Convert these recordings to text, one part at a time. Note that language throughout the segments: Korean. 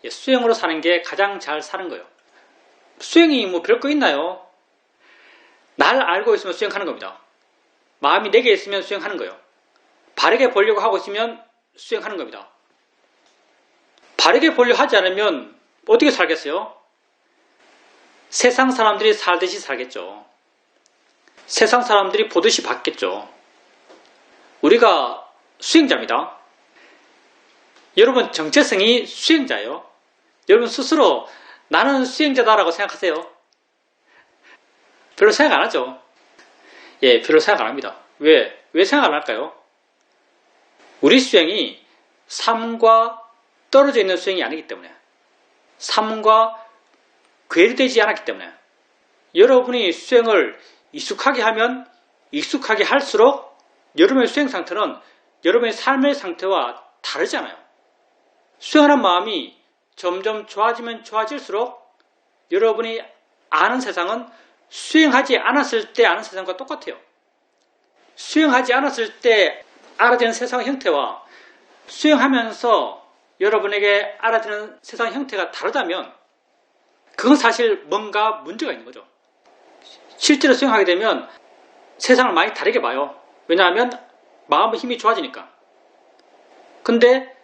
수행으로 사는 게 가장 잘 사는 거예요. 수행이 뭐 별거 있나요? 날 알고 있으면 수행하는 겁니다. 마음이 내게 있으면 수행하는 거예요. 바르게 보려고 하고 있으면 수행하는 겁니다. 바르게 보려고 하지 않으면 어떻게 살겠어요? 세상 사람들이 살듯이 살겠죠. 세상 사람들이 보듯이 받겠죠. 우리가 수행자입니다. 여러분 정체성이 수행자예요. 여러분 스스로 나는 수행자다라고 생각하세요? 별로 생각 안 하죠? 별로 생각 안 합니다. 왜 생각 안 할까요? 우리 수행이 삶과 떨어져 있는 수행이 아니기 때문에, 삶과 괴리되지 않았기 때문에, 여러분이 수행을 익숙하게 하면 익숙하게 할수록 여러분의 수행 상태는 여러분의 삶의 상태와 다르잖아요. 수행하는 마음이 점점 좋아지면 좋아질수록 여러분이 아는 세상은 수행하지 않았을 때 아는 세상과 똑같아요. 수행하지 않았을 때 알아지는 세상의 형태와 수행하면서 여러분에게 알아지는 세상의 형태가 다르다면 그건 사실 뭔가 문제가 있는 거죠. 실제로 수행하게 되면 세상을 많이 다르게 봐요. 왜냐하면 마음의 힘이 좋아지니까. 근데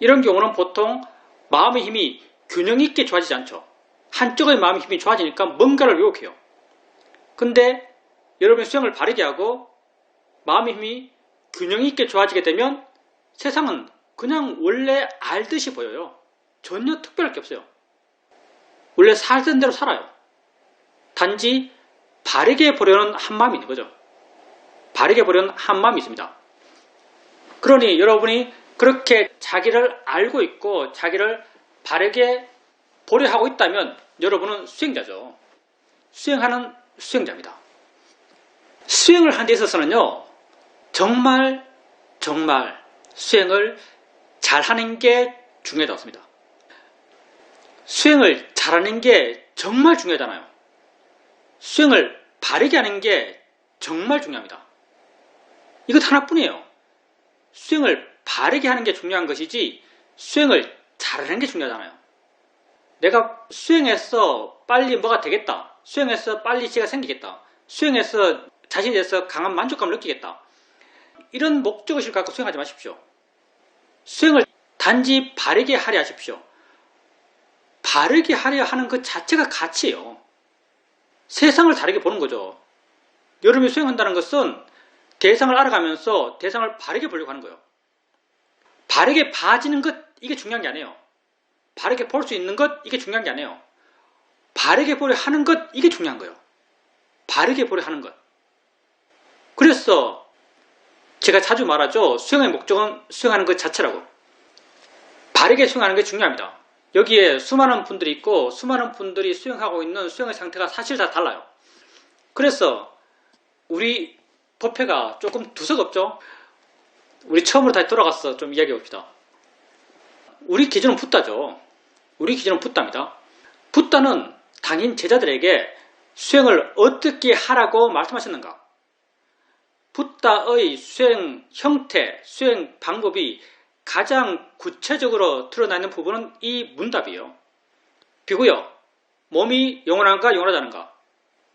이런 경우는 보통 마음의 힘이 균형 있게 좋아지지 않죠. 한쪽의 마음의 힘이 좋아지니까 뭔가를 왜곡해요. 근데 여러분이 수행을 바르게 하고 마음의 힘이 균형 있게 좋아지게 되면 세상은 그냥 원래 알듯이 보여요. 전혀 특별할 게 없어요. 원래 살던 대로 살아요. 단지 바르게 보려는 한 마음이 있는 거죠. 바르게 보려는 한 마음이 있습니다. 그러니 여러분이 그렇게 자기를 알고 있고 자기를 바르게 보려 하고 있다면 여러분은 수행자죠. 수행하는 수행자입니다. 수행을 하는 데 있어서는요, 정말 수행을 잘하는 게 중요하다고 습니다. 수행을 잘하는 게 정말 중요하잖아요. 수행을 바르게 하는 게 정말 중요합니다. 이것 하나뿐이에요. 수행을 바르게 하는 게 중요한 것이지 수행을 잘하는 게 중요하잖아요. 내가 수행해서 빨리 뭐가 되겠다. 수행해서 빨리 지혜가 생기겠다. 수행해서 자신에 대해서 강한 만족감을 느끼겠다. 이런 목적의식을 갖고 수행하지 마십시오. 수행을 단지 바르게 하려 하십시오. 바르게 하려 하는 것 자체가 가치예요. 세상을 다르게 보는 거죠. 여러분이 수행한다는 것은 대상을 알아가면서 대상을 바르게 보려고 하는 거예요. 바르게 봐지는 것, 이게 중요한 게 아니에요. 바르게 볼 수 있는 것, 이게 중요한 게 아니에요. 바르게 보려 하는 것, 이게 중요한 거예요. 바르게 보려 하는 것. 그래서 제가 자주 말하죠. 수행의 목적은 수행하는 것 자체라고. 바르게 수행하는 게 중요합니다. 여기에 수많은 분들이 있고 수많은 분들이 수행하고 있는 수행의 상태가 사실 다 달라요. 그래서 우리 법회가 조금 두서없죠. 우리 처음으로 다시 돌아가서 좀 이야기해 봅시다. 우리 기준은 붓다죠. 우리 기준은 붓다입니다. 붓다는 당인 제자들에게 수행을 어떻게 하라고 말씀하셨는가? 붓다의 수행 형태, 수행 방법이 가장 구체적으로 드러나 있는 부분은 이 문답이에요. 비고요. 몸이 영원한가 영원하지 않은가?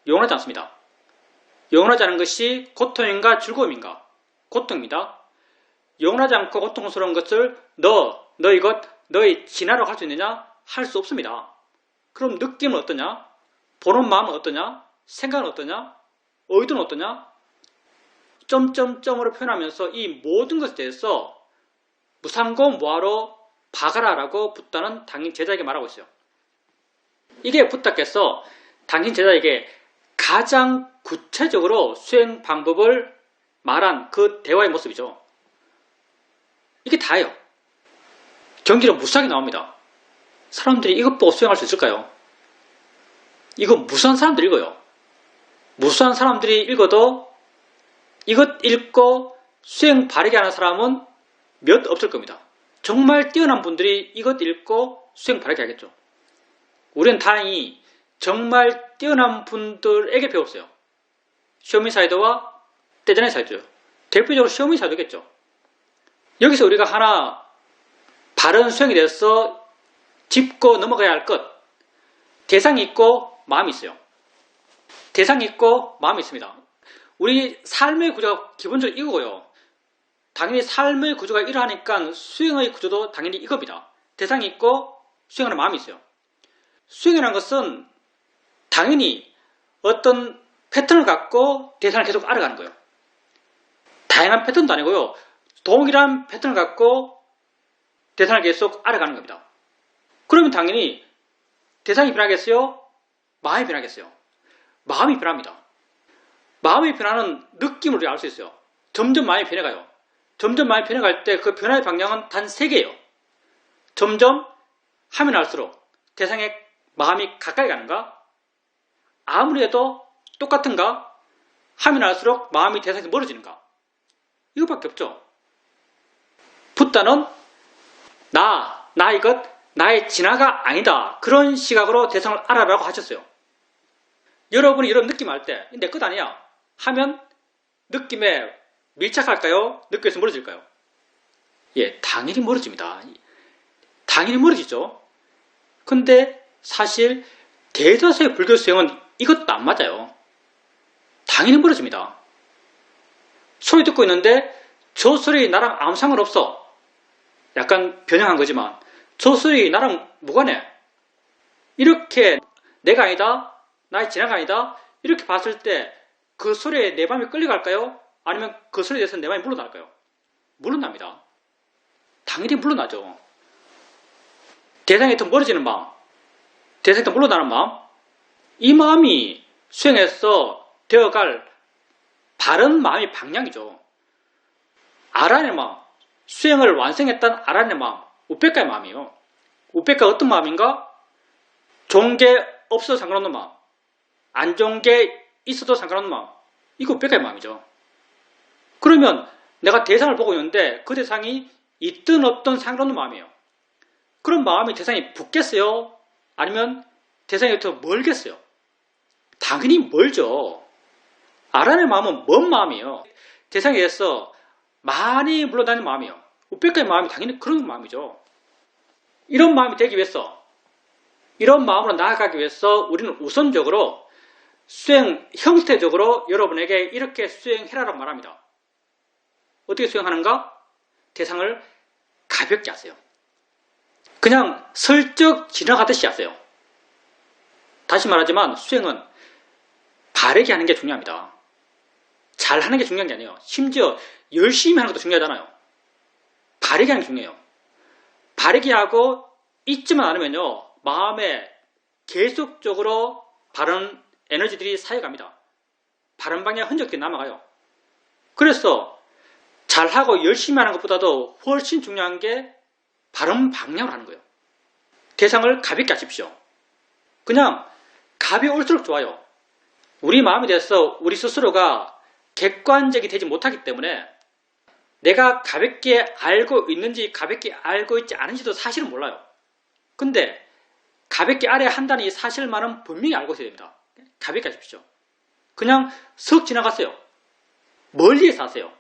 영원하지 않습니다. 영원하지 않은 것이 고통인가 즐거움인가? 고통입니다. 영원하지 않고 고통스러운 것을 너 이것 너의 진화라고 할 수 있느냐? 할 수 없습니다. 그럼 느낌은 어떠냐? 보는 마음은 어떠냐? 생각은 어떠냐? 의도는 어떠냐? 점점점으로 표현하면서 이 모든 것에 대해서 무상고 뭐하러 박아라라고 붓다는 당인 제자에게 말하고 있어요. 이게 붓다께서 당인 제자에게 가장 구체적으로 수행 방법을 말한 그 대화의 모습이죠. 이게 다예요. 경기는 무수하게 나옵니다. 사람들이 이것 보고 수행할 수 있을까요? 이거 무수한 사람들이 읽어요. 무수한 사람들이 읽어도 이것 읽고 수행 바르게 하는 사람은 몇 없을 겁니다. 정말 뛰어난 분들이 이것 읽고 수행 바르게 하겠죠. 우리는 다행히 정말 뛰어난 분들에게 배웠어요. 쇼미 사이드와 떼전의 사이드요. 대표적으로 쇼미 사이드겠죠. 여기서 우리가 하나 바른 수행에 대해서 짚고 넘어가야 할 것. 대상이 있고 마음이 있어요. 대상이 있고 마음이 있습니다. 우리 삶의 구조가 기본적으로 이거고요. 당연히 삶의 구조가 이러하니까 수행의 구조도 당연히 이겁니다. 대상이 있고 수행하는 마음이 있어요. 수행이라는 것은 당연히 어떤 패턴을 갖고 대상을 계속 알아가는 거예요. 다양한 패턴도 아니고요. 동일한 패턴을 갖고 대상을 계속 알아가는 겁니다. 그러면 당연히 대상이 변하겠어요? 마음이 변하겠어요? 마음이 변합니다. 마음이 변하는 느낌을 알 수 있어요. 점점 마음이 변해가요. 점점 마음이 변해갈 때 그 변화의 방향은 단 3개예요. 점점 하면 할수록 대상의 마음이 가까이 가는가? 아무리 해도 똑같은가? 하면 할수록 마음이 대상에서 멀어지는가? 이것밖에 없죠. 붓다는 나 이것, 나의 진화가 아니다. 그런 시각으로 대상을 알아라고 하셨어요. 여러분이 이런 느낌 할 때 내 것 아니야 하면 느낌에 밀착할까요? 느낌에서 멀어질까요? 예, 당연히 멀어집니다. 당연히 멀어지죠. 근데 사실 대다수의 불교 수행은 이것도 안 맞아요. 당연히 멀어집니다. 소리 듣고 있는데 저 소리 나랑 아무 상관없어. 약간 변형한 거지만 저 소리 나랑 무관해. 이렇게 내가 아니다, 나의 진화가 아니다 이렇게 봤을 때 그 소리에 내 마음이 끌려갈까요? 아니면 그 소리에 대해서 내 마음이 물러날까요? 물러납니다. 당연히 물러나죠. 대상에 더 멀어지는 마음, 대상에 더 물러나는 마음, 이 마음이 수행에서 되어갈 바른 마음의 방향이죠. 아란의 마음, 수행을 완성했다는 아란의 마음, 우백가의 마음이에요. 우백가 어떤 마음인가? 좋은 게 없어도 상관없는 마음, 안 좋은 게 있어도 상관없는 마음, 이거 우백가의 마음이죠. 그러면 내가 대상을 보고 있는데 그 대상이 있든 없든 상관없는 마음이에요. 그런 마음이 대상이 붙겠어요? 아니면 대상이 더 멀겠어요? 당연히 멀죠. 아란의 마음은 먼 마음이에요. 대상에 대해서 많이 물러다니는 마음이에요. 우백가의 마음이 당연히 그런 마음이죠. 이런 마음이 되기 위해서, 이런 마음으로 나아가기 위해서 우리는 우선적으로 수행 형태적으로 여러분에게 이렇게 수행해라라고 말합니다. 어떻게 수행하는가? 대상을 가볍게 하세요. 그냥 슬쩍 지나가듯이 하세요. 다시 말하지만 수행은 바르게 하는 게 중요합니다. 잘하는 게 중요한 게 아니에요. 심지어 열심히 하는 것도 중요하잖아요. 바르게 하는 게 중요해요. 바르게 하고 잊지만 않으면요, 마음에 계속적으로 바른 에너지들이 쌓여갑니다. 바른 방향의 흔적들이 남아가요. 그래서 잘하고 열심히 하는 것보다도 훨씬 중요한 게 바른 방향으로 하는 거예요. 대상을 가볍게 하십시오. 그냥 가벼울수록 좋아요. 우리 마음에 대해서 우리 스스로가 객관적이 되지 못하기 때문에 내가 가볍게 알고 있는지 가볍게 알고 있지 않은지도 사실은 몰라요. 근데 가볍게 알아야 한다는 이 사실만은 분명히 알고 있어야 됩니다. 가볍게 하십시오. 그냥 슥 지나갔어요. 멀리에서 하세요.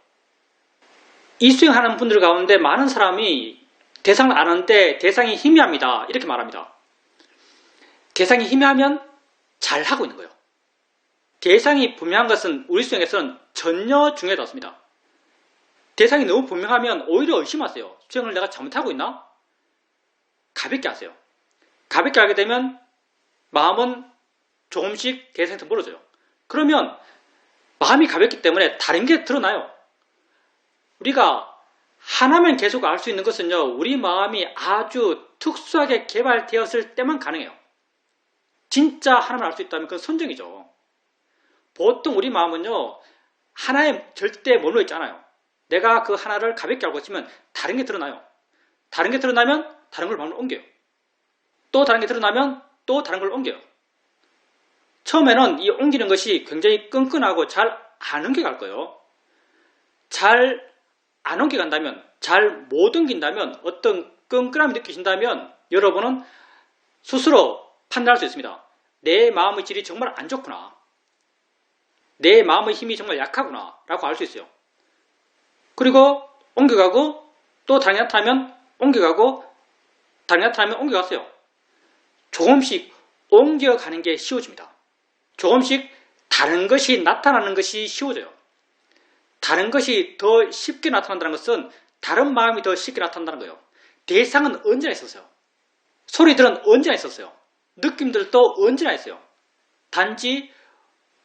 이 수행하는 분들 가운데 많은 사람이 대상을 아는데 대상이 희미합니다. 이렇게 말합니다. 대상이 희미하면 잘하고 있는 거예요. 대상이 분명한 것은 우리 수행에서는 전혀 중요하지 않습니다. 대상이 너무 분명하면 오히려 의심하세요. 수행을 내가 잘못하고 있나? 가볍게 하세요. 가볍게 하게 되면 마음은 조금씩 대상에서 멀어져요. 그러면 마음이 가볍기 때문에 다른 게 드러나요. 우리가 하나만 계속 알 수 있는 것은요, 우리 마음이 아주 특수하게 개발되었을 때만 가능해요. 진짜 하나만 알 수 있다면 그건 선정이죠. 보통 우리 마음은요, 하나에 절대 머물러 있지 않아요. 내가 그 하나를 가볍게 알고 있으면 다른 게 드러나요. 다른 게 드러나면 다른 걸 마음을 옮겨요. 또 다른 게 드러나면 또 다른 걸 옮겨요. 처음에는 이 옮기는 것이 굉장히 끈끈하고 잘 안 옮겨갈 거예요. 잘 안 옮겨간다면, 잘 못 옮긴다면, 어떤 끈끈함이 느끼신다면 여러분은 스스로 판단할 수 있습니다. 내 마음의 질이 정말 안 좋구나. 내 마음의 힘이 정말 약하구나 라고 알 수 있어요. 그리고 옮겨가고 또 다른 게 나타나면 옮겨가고 다른 게 나타나면 옮겨갔어요. 조금씩 옮겨가는 게 쉬워집니다. 조금씩 다른 것이 나타나는 것이 쉬워져요. 다른 것이 더 쉽게 나타난다는 것은 다른 마음이 더 쉽게 나타난다는 거예요. 대상은 언제나 있었어요. 소리들은 언제나 있었어요. 느낌들도 언제나 있어요. 단지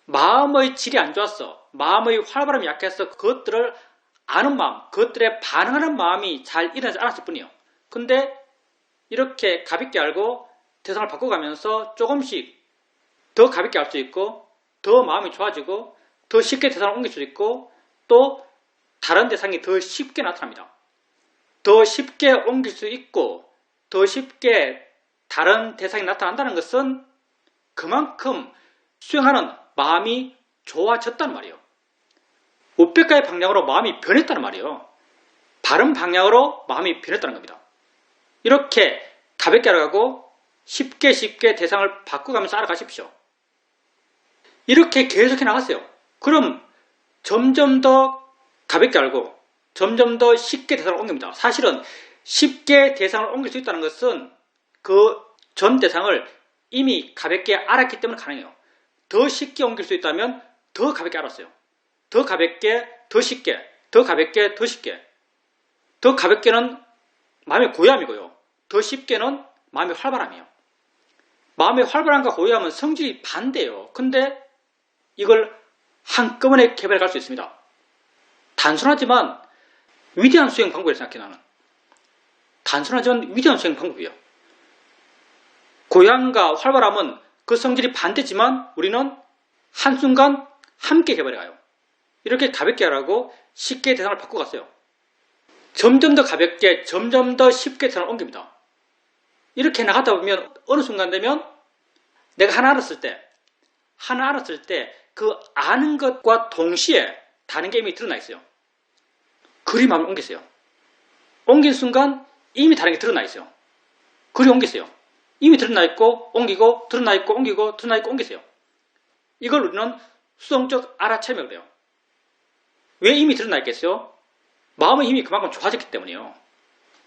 마음의 질이 안 좋았어. 마음의 활발함이 약해서 그것들을 아는 마음, 그것들에 반응하는 마음이 잘 일어나지 않았을 뿐이에요. 근데 이렇게 가볍게 알고 대상을 바꿔가면서 조금씩 더 가볍게 알 수 있고 더 마음이 좋아지고 더 쉽게 대상을 옮길 수 있고 또 다른 대상이 더 쉽게 나타납니다. 더 쉽게 옮길 수 있고 더 쉽게 다른 대상이 나타난다는 것은 그만큼 수행하는 마음이 좋아졌다는 말이에요. 우백가의 방향으로 마음이 변했다는 말이에요. 바른 방향으로 마음이 변했다는 겁니다. 이렇게 가볍게 알아가고 쉽게 대상을 바꿔가면서 알아가십시오. 이렇게 계속해 나갔어요. 그럼 점점 더 가볍게 알고 점점 더 쉽게 대상을 옮깁니다. 사실은 쉽게 대상을 옮길 수 있다는 것은 그 전 대상을 이미 가볍게 알았기 때문에 가능해요. 더 쉽게 옮길 수 있다면 더 가볍게 알았어요. 더 가볍게, 더 쉽게, 더 가볍게, 더 쉽게. 더 가볍게는 마음의 고요함이고요. 더 쉽게는 마음의 활발함이에요. 마음의 활발함과 고요함은 성질이 반대예요. 근데 이걸 한꺼번에 개발해 갈 수 있습니다. 단순하지만 위대한 수행 방법이라고 생각해 나는. 단순하지만 위대한 수행 방법이에요. 고요함과 활발함은 그 성질이 반대지만 우리는 한순간 함께 개발해 가요. 이렇게 가볍게 하라고 쉽게 대상을 바꿔갔어요. 점점 더 가볍게, 점점 더 쉽게 대상을 옮깁니다. 이렇게 나가다 보면 어느 순간 되면 내가 하나 알았을 때 그 아는 것과 동시에 다른 게 이미 드러나 있어요. 그리 마음을 옮겼어요. 옮긴 순간 이미 다른 게 드러나 있어요. 그리 옮겼어요. 이미 드러나 있고 옮기고 드러나 있고 옮기고 드러나 있고 옮기세요. 이걸 우리는 수동적 알아차림이라고 그래요. 왜 이미 드러나 있겠어요? 마음의 힘이 그만큼 좋아졌기 때문이에요.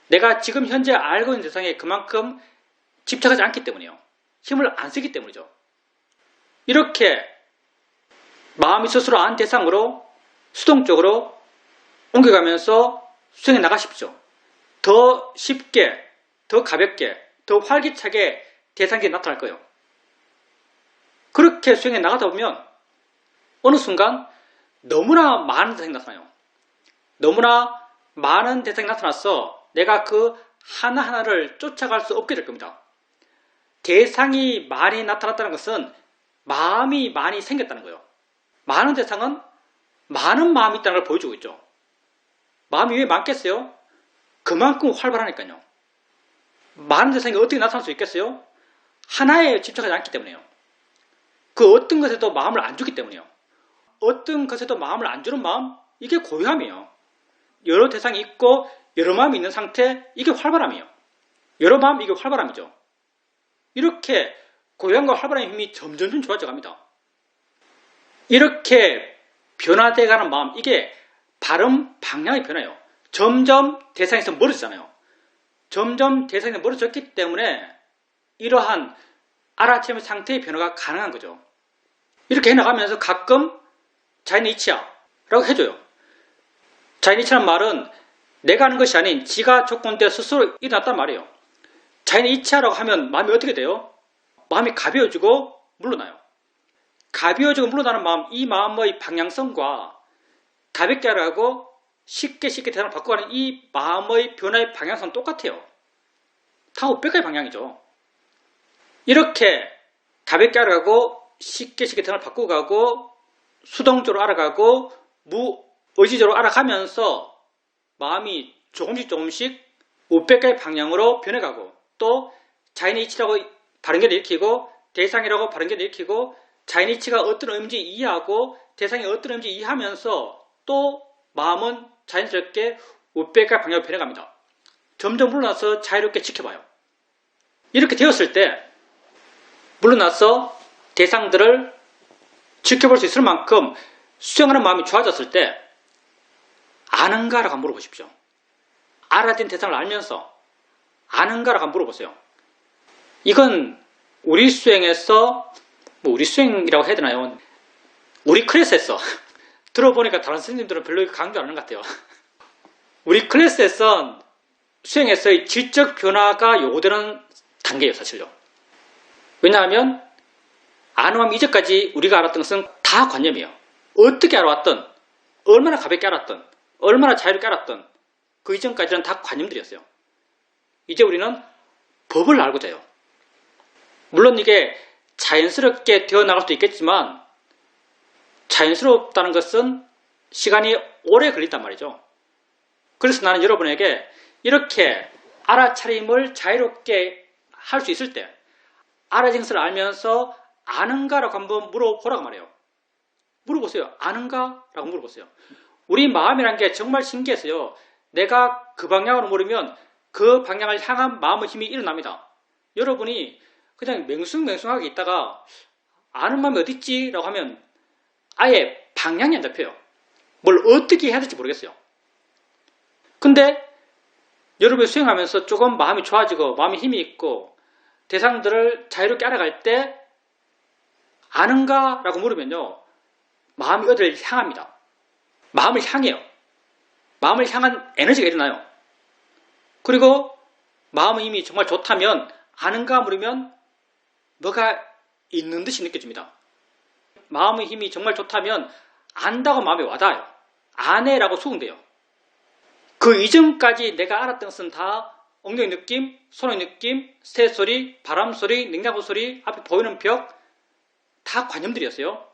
내가 지금 현재 알고 있는 대상에 그만큼 집착하지 않기 때문이에요. 힘을 안 쓰기 때문이죠. 이렇게 마음이 스스로 안 대상으로 수동적으로 옮겨가면서 수행해 나가십시오. 더 쉽게, 더 가볍게, 더 활기차게 대상이 나타날 거예요. 그렇게 수행해 나가다 보면 어느 순간 너무나 많은 대상이 나타나요. 너무나 많은 대상이 나타나서 내가 그 하나하나를 쫓아갈 수 없게 될 겁니다. 대상이 많이 나타났다는 것은 마음이 많이 생겼다는 거예요. 많은 대상은 많은 마음이 있다는 걸 보여주고 있죠. 마음이 왜 많겠어요? 그만큼 활발하니까요. 많은 대상이 어떻게 나타날 수 있겠어요? 하나에 집착하지 않기 때문이에요. 그 어떤 것에도 마음을 안 주기 때문이에요. 어떤 것에도 마음을 안 주는 마음, 이게 고요함이에요. 여러 대상이 있고 여러 마음이 있는 상태, 이게 활발함이에요. 여러 마음, 이게 활발함이죠. 이렇게 고요함과 활발함의 힘이 점점 좋아져 갑니다. 이렇게 변화돼가는 마음, 이게 바른 방향이 변해요. 점점 대상에서 멀어지잖아요. 점점 대상에서 멀어졌기 때문에 이러한 알아채는 상태의 변화가 가능한 거죠. 이렇게 해나가면서 가끔 자인의 이치야라고 해줘요. 자인의 이치라는 말은 내가 하는 것이 아닌 지가 조건대 스스로 일어났단 말이에요. 자인의 이치야라고 하면 마음이 어떻게 돼요? 마음이 가벼워지고 물러나요. 가벼워지고 물러나는 마음, 이 마음의 방향성과 가볍게 하라고 쉽게 대상을 바꿔가는 이 마음의 변화의 방향성은 똑같아요. 다 우백가의 방향이죠. 이렇게 가볍게 알아가고 쉽게 대상을 바꾸고 가고 수동적으로 알아가고 무의지적으로 알아가면서 마음이 조금씩 우백가의 방향으로 변해가고 또 자인의 이치라고 바른견을 일으키고 대상이라고 바른견을 일으키고 자인의 이치가 어떤 의미인지 이해하고 대상이 어떤 의미인지 이해하면서 또 마음은 자연스럽게 우백가의 방향으로 변해갑니다. 점점 물러나서 자유롭게 지켜봐요. 이렇게 되었을 때 물러나서 대상들을 지켜볼 수 있을 만큼 수행하는 마음이 좋아졌을 때 아는가라고 한번 물어보십시오. 알아진 대상을 알면서 아는가라고 한번 물어보세요. 이건 우리 수행에서 우리 수행이라고 해야 되나요? 우리 클래스에서 들어보니까 다른 선생님들은 별로 강조 안 하는 것 같아요. 우리 클래스에서 수행에서의 질적 변화가 요구되는 단계예요, 사실요. 왜냐하면 아는 마음 이전까지 우리가 알았던 것은 다 관념이에요. 어떻게 알아왔던, 얼마나 가볍게 알았던, 얼마나 자유롭게 알았던 그 이전까지는 다 관념들이었어요. 이제 우리는 법을 알고자 해요. 물론 이게 자연스럽게 되어나갈 수도 있겠지만 자연스럽다는 것은 시간이 오래 걸린단 말이죠. 그래서 나는 여러분에게 이렇게 알아차림을 자유롭게 할 수 있을 때 알아진 것을 알면서 아는가라고 한번 물어보라고 말해요. 물어보세요. 아는가? 라고 물어보세요. 우리 마음이란 게 정말 신기해서요. 내가 그 방향으로 물으면 그 방향을 향한 마음의 힘이 일어납니다. 여러분이 그냥 맹숭맹숭하게 있다가 아는 마음이 어딨지? 라고 하면 아예 방향이 안 잡혀요. 뭘 어떻게 해야 될지 모르겠어요. 근데 여러분이 수행하면서 조금 마음이 좋아지고 마음에 힘이 있고 대상들을 자유롭게 알아갈 때 아는가? 라고 물으면요. 마음이 어디를 향합니다. 마음을 향해요. 마음을 향한 에너지가 일어나요. 그리고 마음의 힘이 정말 좋다면 아는가 물으면 뭐가 있는 듯이 느껴집니다. 마음의 힘이 정말 좋다면 안다고 마음에 와닿아요. 아네라고 수긍돼요. 그 이전까지 내가 알았던 것은 다 엉덩이 느낌, 손의 느낌, 새소리, 바람소리, 냉장고 소리, 앞에 보이는 벽 다 관념들이었어요.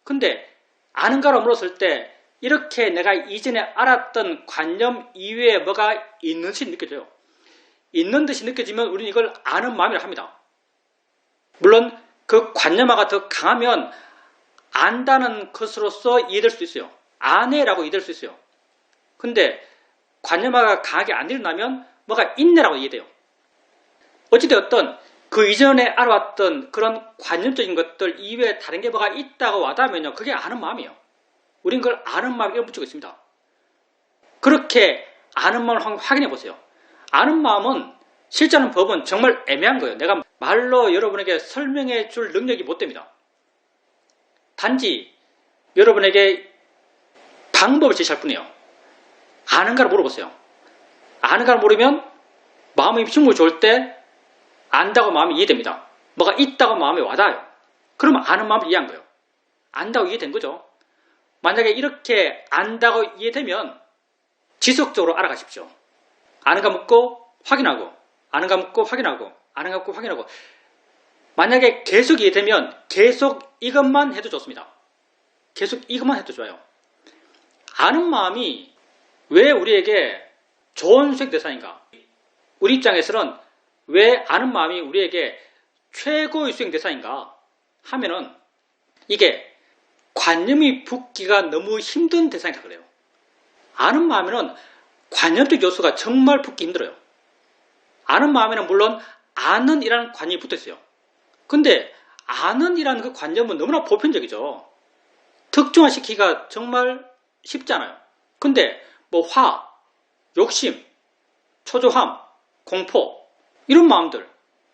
근데 아는가로 물었을 때 이렇게 내가 이전에 알았던 관념 이외에 뭐가 있는 듯이 느껴져요. 있는 듯이 느껴지면 우리는 이걸 아는 마음이라 합니다. 물론 그 관념화가 더 강하면 안다는 것으로서 이해될 수도 있어요. 아네라고 이해될 수 있어요. 근데 관념화가 강하게 안 일어나면 뭐가 있네라고 이해돼요. 어찌되었든 그 이전에 알아왔던 그런 관념적인 것들 이외에 다른 게 뭐가 있다고 와닿으면요. 그게 아는 마음이에요. 우린 그걸 아는 마음에 붙이고 있습니다. 그렇게 아는 마음을 한번 확인해 보세요. 아는 마음은 실제하는 법은 정말 애매한 거예요. 내가 말로 여러분에게 설명해 줄 능력이 못 됩니다. 단지 여러분에게 방법을 제시할 뿐이에요. 아는가를 물어보세요. 아는가를 물으면 마음의 충분히 좋을 때 안다고 마음이 이해됩니다. 뭐가 있다고 마음에 와닿아요. 그러면 아는 마음을 이해한 거예요. 안다고 이해된 거죠. 만약에 이렇게 안다고 이해되면 지속적으로 알아가십시오. 아는가 묻고 확인하고, 아는가 묻고 확인하고, 아는가 묻고 확인하고. 만약에 계속 이해되면 계속 이것만 해도 좋습니다. 계속 이것만 해도 좋아요. 아는 마음이 왜 우리에게 좋은 수행 대상인가? 우리 입장에서는 왜 아는 마음이 우리에게 최고의 수행 대상인가 하면은 이게 관념이 붙기가 너무 힘든 대상이라 그래요. 아는 마음에는 관념적 요소가 정말 붙기 힘들어요. 아는 마음에는 물론 아는 이라는 관념이 붙어 있어요. 근데 아는 이라는 그 관념은 너무나 보편적이죠. 특정화시키기가 정말 쉽지 않아요. 근데 뭐 화, 욕심, 초조함, 공포 이런 마음들,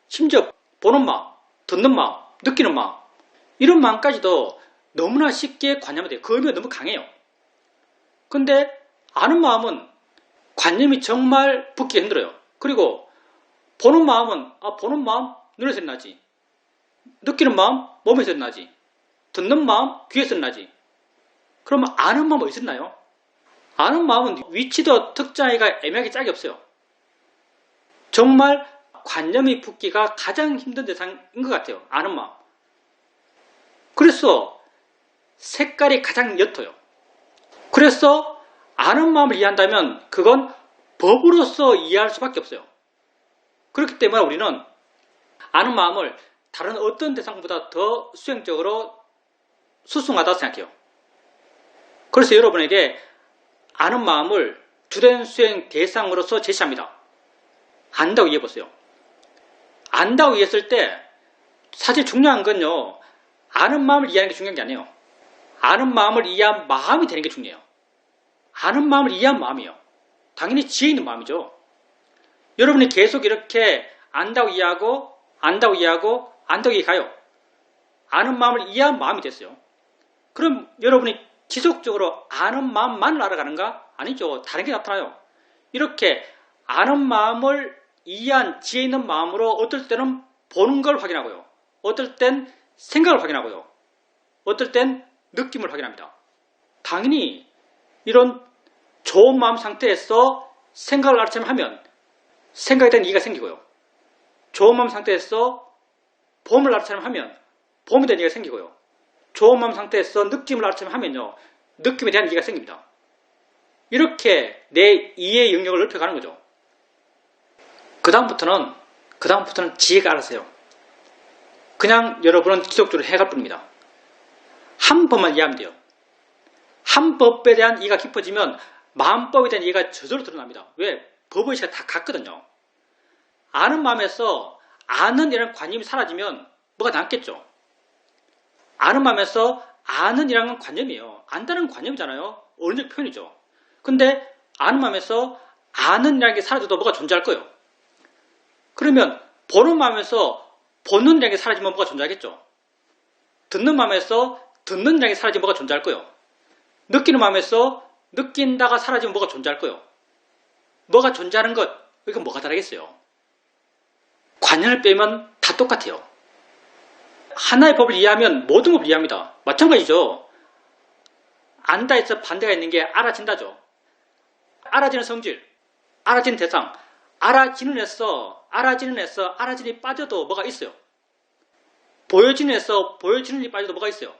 심지어 보는 마음, 듣는 마음, 느끼는 마음 이런 마음까지도 너무나 쉽게 관념이 돼요. 그 의미가 너무 강해요. 근데 아는 마음은 관념이 정말 붙기 힘들어요. 그리고 보는 마음은 보는 마음 눈에서 나지, 느끼는 마음 몸에서 나지, 듣는 마음 귀에서 나지. 그러면 아는 마음은 어디서 나요? 아는 마음은 위치도 특정하기가 애매하게 짝이 없어요. 정말 관념이 붙기가 가장 힘든 대상인 것 같아요. 아는 마음. 그래서 색깔이 가장 옅어요. 그래서 아는 마음을 이해한다면 그건 법으로서 이해할 수밖에 없어요. 그렇기 때문에 우리는 아는 마음을 다른 어떤 대상보다 더 수행적으로 수승하다고 생각해요. 그래서 여러분에게 아는 마음을 주된 수행 대상으로서 제시합니다. 안다고 이해해보세요. 안다고 이해했을 때 사실 중요한 건요. 아는 마음을 이해하는 게 중요한 게 아니에요. 아는 마음을 이해한 마음이 되는 게 중요해요. 아는 마음을 이해한 마음이에요. 당연히 지혜 있는 마음이죠. 여러분이 계속 이렇게 안다고 이해하고 안덕이 가요. 아는 마음을 이해한 마음이 됐어요. 그럼 여러분이 지속적으로 아는 마음만 알아가는가? 아니죠. 다른 게 나타나요. 이렇게 아는 마음을 이해한 지혜 있는 마음으로 어떨 때는 보는 걸 확인하고요. 어떨 땐 생각을 확인하고요. 어떨 땐 느낌을 확인합니다. 당연히 이런 좋은 마음 상태에서 생각을 알아차림하면 생각에 대한 이해가 생기고요. 좋은 마음 상태에서 봄을 알아차림하면 봄에 대한 이해가 생기고요. 좋은 마음 상태에서 느낌을 알아차림하면요. 느낌에 대한 이해가 생깁니다. 이렇게 내 이해 영역을 넓혀가는 거죠. 그 다음부터는 지혜가 알아서 해요. 그냥 여러분은 지속적으로 해갈 뿐입니다. 한 법만 이해하면 돼요. 한 법에 대한 이해가 깊어지면 마음법에 대한 이해가 저절로 드러납니다. 왜? 법의식이 다 같거든요. 아는 마음에서 아는 이라는 관념이 사라지면 뭐가 남겠죠? 아는 마음에서 아는 이라는 건 관념이에요. 안다는 관념이잖아요. 어른적 표현이죠. 근데 아는 마음에서 아는 이라는 게 사라져도 뭐가 존재할 거예요. 그러면 보는 마음에서 보는 이라는 게 사라지면 뭐가 존재하겠죠? 듣는 마음에서 듣는 이라는 게 사라지면 뭐가 존재할 거예요. 느끼는 마음에서 느낀다가 사라지면 뭐가 존재할 거예요. 뭐가 존재하는 것, 이건 뭐가 다르겠어요? 관념을 빼면 다 똑같아요. 하나의 법을 이해하면 모든 법을 이해합니다. 마찬가지죠. 안다 해서 반대가 있는 게 알아진다죠. 알아지는 성질, 알아지는 대상, 알아지는 애서 알아지는이 빠져도 뭐가 있어요. 보여지는 애서 보여지는 이 빠져도 뭐가 있어요.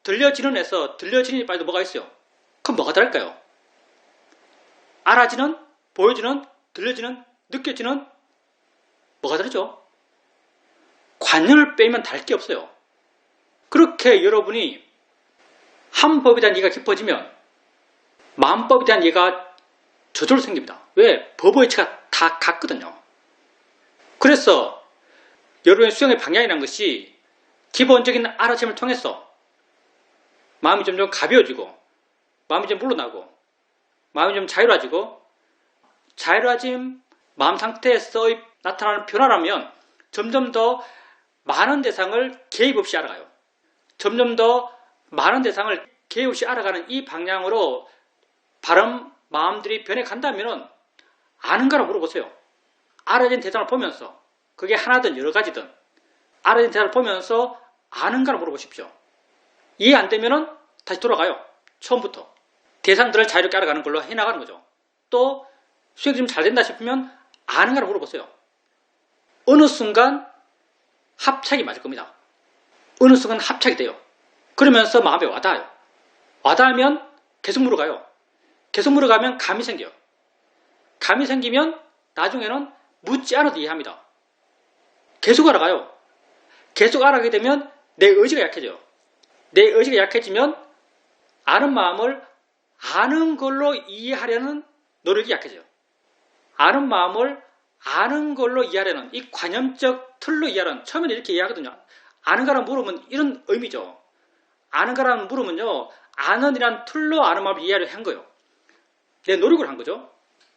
들려지는 애서 들려지는 이 빠져도 뭐가 있어요. 그럼 뭐가 다를까요? 알아지는, 보여지는, 들려지는, 느껴지는 뭐가 다르죠? 관념을 빼면 다를 게 없어요. 그렇게 여러분이 한 법에 대한 이해가 깊어지면 마음법에 대한 이해가 저절로 생깁니다. 왜? 법의 이치가 다 같거든요. 그래서 여러분의 수행의 방향이라는 것이 기본적인 알아침을 통해서 마음이 점점 가벼워지고 마음이 좀 물러나고 마음이 좀 자유로워지고 자유로워진 마음 상태에서 나타나는 변화라면 점점 더 많은 대상을 개입 없이 알아가요. 점점 더 많은 대상을 개입 없이 알아가는 이 방향으로 바른 마음들이 변해간다면 아는가로 물어보세요. 알아진 대상을 보면서 그게 하나든 여러 가지든 알아진 대상을 보면서 아는가로 물어보십시오. 이해 안 되면 다시 돌아가요. 처음부터. 대상들을 자유롭게 알아가는 걸로 해나가는 거죠. 또 수행이 좀 잘 된다 싶으면 아는가로 물어보세요. 어느 순간 합착이 맞을 겁니다. 어느 순간 합착이 돼요. 그러면서 마음에 와닿아요. 와닿으면 계속 물어가요. 계속 물어가면 감이 생겨요. 감이 생기면 나중에는 묻지 않아도 이해합니다. 계속 알아가요. 계속 알아가게 되면 내 의지가 약해져요. 내 의지가 약해지면 아는 마음을 아는 걸로 이해하려는 노력이 약해져요. 아는 마음을 아는 걸로 이해하려는 이 관념적 틀로 이해하려는 처음에는 이렇게 이해하거든요. 아는가라는 물으면 이런 의미죠. 아는가라는 물으면요. 아는이란 틀로 아는 마음을 이해하려고 한 거예요. 내 노력을 한 거죠.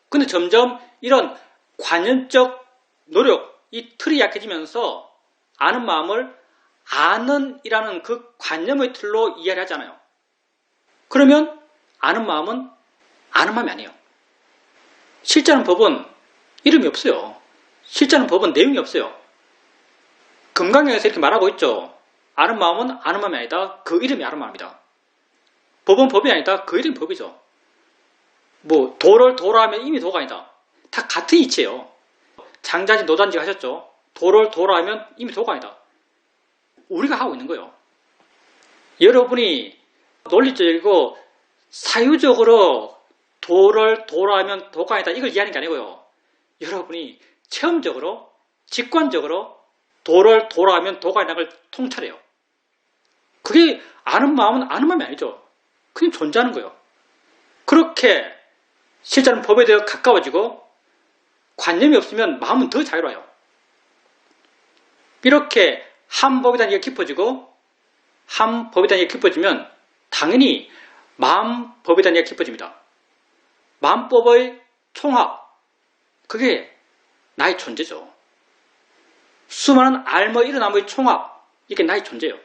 근데 점점 이런 관념적 노력, 이 틀이 약해지면서 아는 마음을 아는이라는 그 관념의 틀로 이해를 하잖아요. 그러면 아는 마음은 아는 마음이 아니에요. 실제하는 법은 이름이 없어요. 실제하는 법은 내용이 없어요. 금강경에서 이렇게 말하고 있죠. 아는 마음은 아는 마음이 아니다. 그 이름이 아는 마음이다. 법은 법이 아니다. 그 이름이 법이죠. 뭐 도를 도라 하면 이미 도가 아니다. 다 같은 이치예요. 장자지 노단지 하셨죠. 도를 도라 하면 이미 도가 아니다. 우리가 하고 있는 거예요. 여러분이 논리적이고 사유적으로 도를 도라 하면 도가 아니다. 이걸 이해하는 게 아니고요. 여러분이 체험적으로 직관적으로 도를 도라 하면 도가 아니다를 통찰해요. 그게 아는 마음은 아는 마음이 아니죠. 그냥 존재하는 거예요. 그렇게 실제는 법에 대해 가까워지고 관념이 없으면 마음은 더 자유로워요. 이렇게 한 법에 대한 이해가 깊어지고 한 법에 대한 이해가 깊어지면 당연히 마음법에 대한 이해가 깊어집니다. 마음법의 총합, 그게 나의 존재죠. 수많은 알뭐 일어나무의 총합, 이게 나의 존재예요.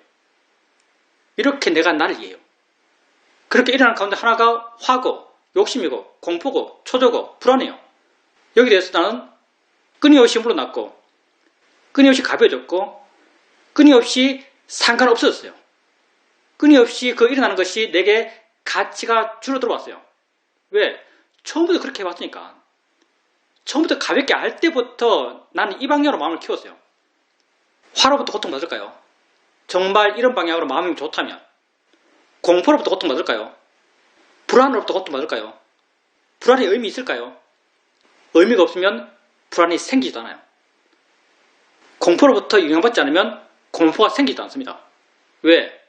이렇게 내가 나를 이해해요. 그렇게 일어나는 가운데 하나가 화고, 욕심이고, 공포고, 초조고, 불안해요. 여기에 대해서 나는 끊임없이 물러났고, 끊임없이 가벼워졌고, 끊임없이 상관없어졌어요. 끊임없이 그 일어나는 것이 내게 가치가 줄어들어 왔어요. 왜? 처음부터 그렇게 해왔으니까. 처음부터 가볍게 알 때부터 나는 이 방향으로 마음을 키웠어요. 화로부터 고통받을까요? 정말 이런 방향으로 마음이 좋다면. 공포로부터 고통받을까요? 불안으로부터 고통받을까요? 불안의 의미 있을까요? 의미가 없으면 불안이 생기지도 않아요. 공포로부터 영향받지 않으면 공포가 생기지도 않습니다. 왜?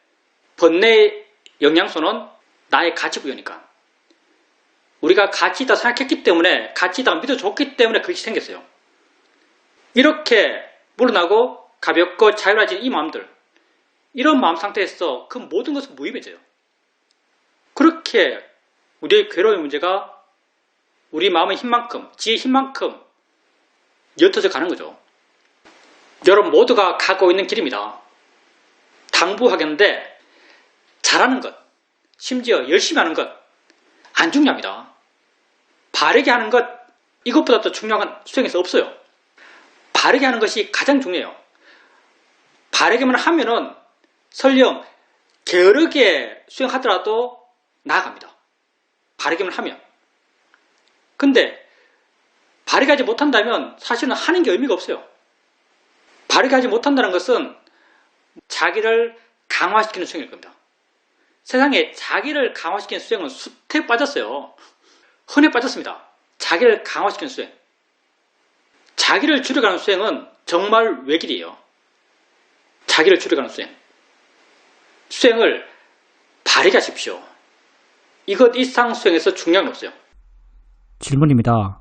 번뇌의 영양소는 나의 가치 부여니까. 우리가 가치 있다 생각했기 때문에, 가치 있다고 믿어줬기 때문에 그것이 생겼어요. 이렇게 물러나고 가볍고 자유로워진 이 마음들, 이런 마음 상태에서 그 모든 것은 무의미해져요. 그렇게 우리의 괴로움의 문제가 우리 마음의 힘만큼, 지혜의 힘만큼 옅어져 가는 거죠. 여러분 모두가 가고 있는 길입니다. 당부하겠는데 잘하는 것, 심지어 열심히 하는 것 안 중요합니다. 바르게 하는 것, 이것보다 더 중요한 수행에서 없어요. 바르게 하는 것이 가장 중요해요. 바르게만 하면은 설령 게으르게 수행하더라도 나아갑니다. 바르게만 하면. 근데 바르게 하지 못한다면 사실은 하는 게 의미가 없어요. 바르게 하지 못한다는 것은 자기를 강화시키는 수행일 겁니다. 세상에 자기를 강화시키는 수행은 숱에 빠졌어요. 흔해 빠졌습니다. 자기를 강화시키는 수행. 자기를 줄여가는 수행은 정말 외길이에요. 자기를 줄여가는 수행. 수행을 바르게 하십시오. 이것 이상 수행에서 중요한 건 없어요. 질문입니다.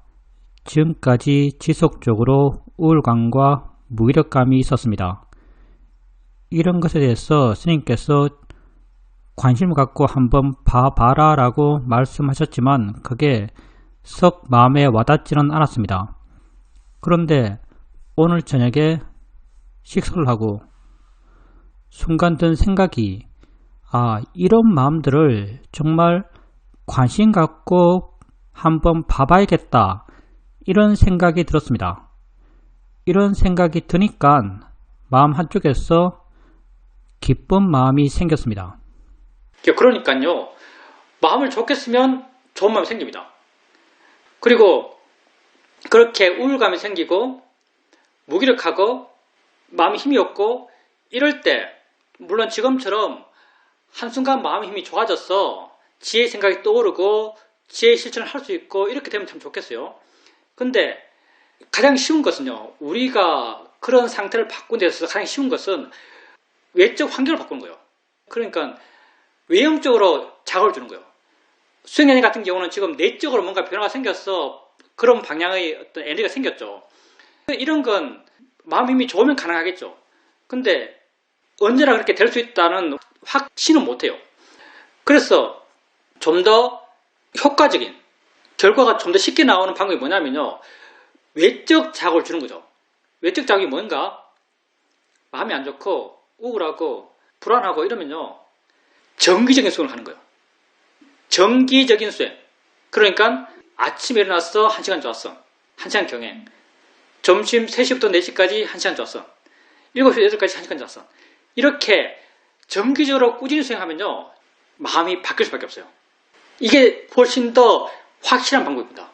지금까지 지속적으로 우울감과 무기력감이 있었습니다. 이런 것에 대해서 스님께서 관심을 갖고 한번 봐봐라 라고 말씀하셨지만 그게 썩 마음에 와닿지는 않았습니다. 그런데 오늘 저녁에 식사를 하고 순간 든 생각이 이런 마음들을 정말 관심 갖고 한번 봐봐야겠다 이런 생각이 들었습니다. 이런 생각이 드니까 마음 한쪽에서 기쁜 마음이 생겼습니다. 그러니까요, 마음을 좋게 쓰면 좋은 마음이 생깁니다. 그리고 그렇게 우울감이 생기고 무기력하고 마음이 힘이 없고 이럴 때 물론 지금처럼 한순간 마음의 힘이 좋아져서 지혜의 생각이 떠오르고 지혜의 실천을 할 수 있고 이렇게 되면 참 좋겠어요. 근데 가장 쉬운 것은요, 우리가 그런 상태를 바꾸는 데 있어서 가장 쉬운 것은 외적 환경을 바꾸는 거예요. 그러니까 외형적으로 자극을 주는 거예요. 수행연이 같은 경우는 지금 내적으로 뭔가 변화가 생겨서 그런 방향의 어떤 에너지가 생겼죠. 이런 건 마음 힘이 좋으면 가능하겠죠. 근데 언제나 그렇게 될 수 있다는 확신은 못해요. 그래서 좀 더 효과적인 결과가 좀 더 쉽게 나오는 방법이 뭐냐면요, 외적 자극을 주는 거죠. 외적 자극이 뭔가? 마음이 안 좋고 우울하고 불안하고 이러면요, 정기적인 수행을 하는 거예요. 정기적인 수행. 그러니까 아침에 일어나서 1시간 좋았어. 1시간 경행. 점심 3시부터 4시까지 1시간 좋았어. 7시부터 8시까지 1시간 좋았어. 이렇게 정기적으로 꾸준히 수행하면요, 마음이 바뀔 수밖에 없어요. 이게 훨씬 더 확실한 방법입니다.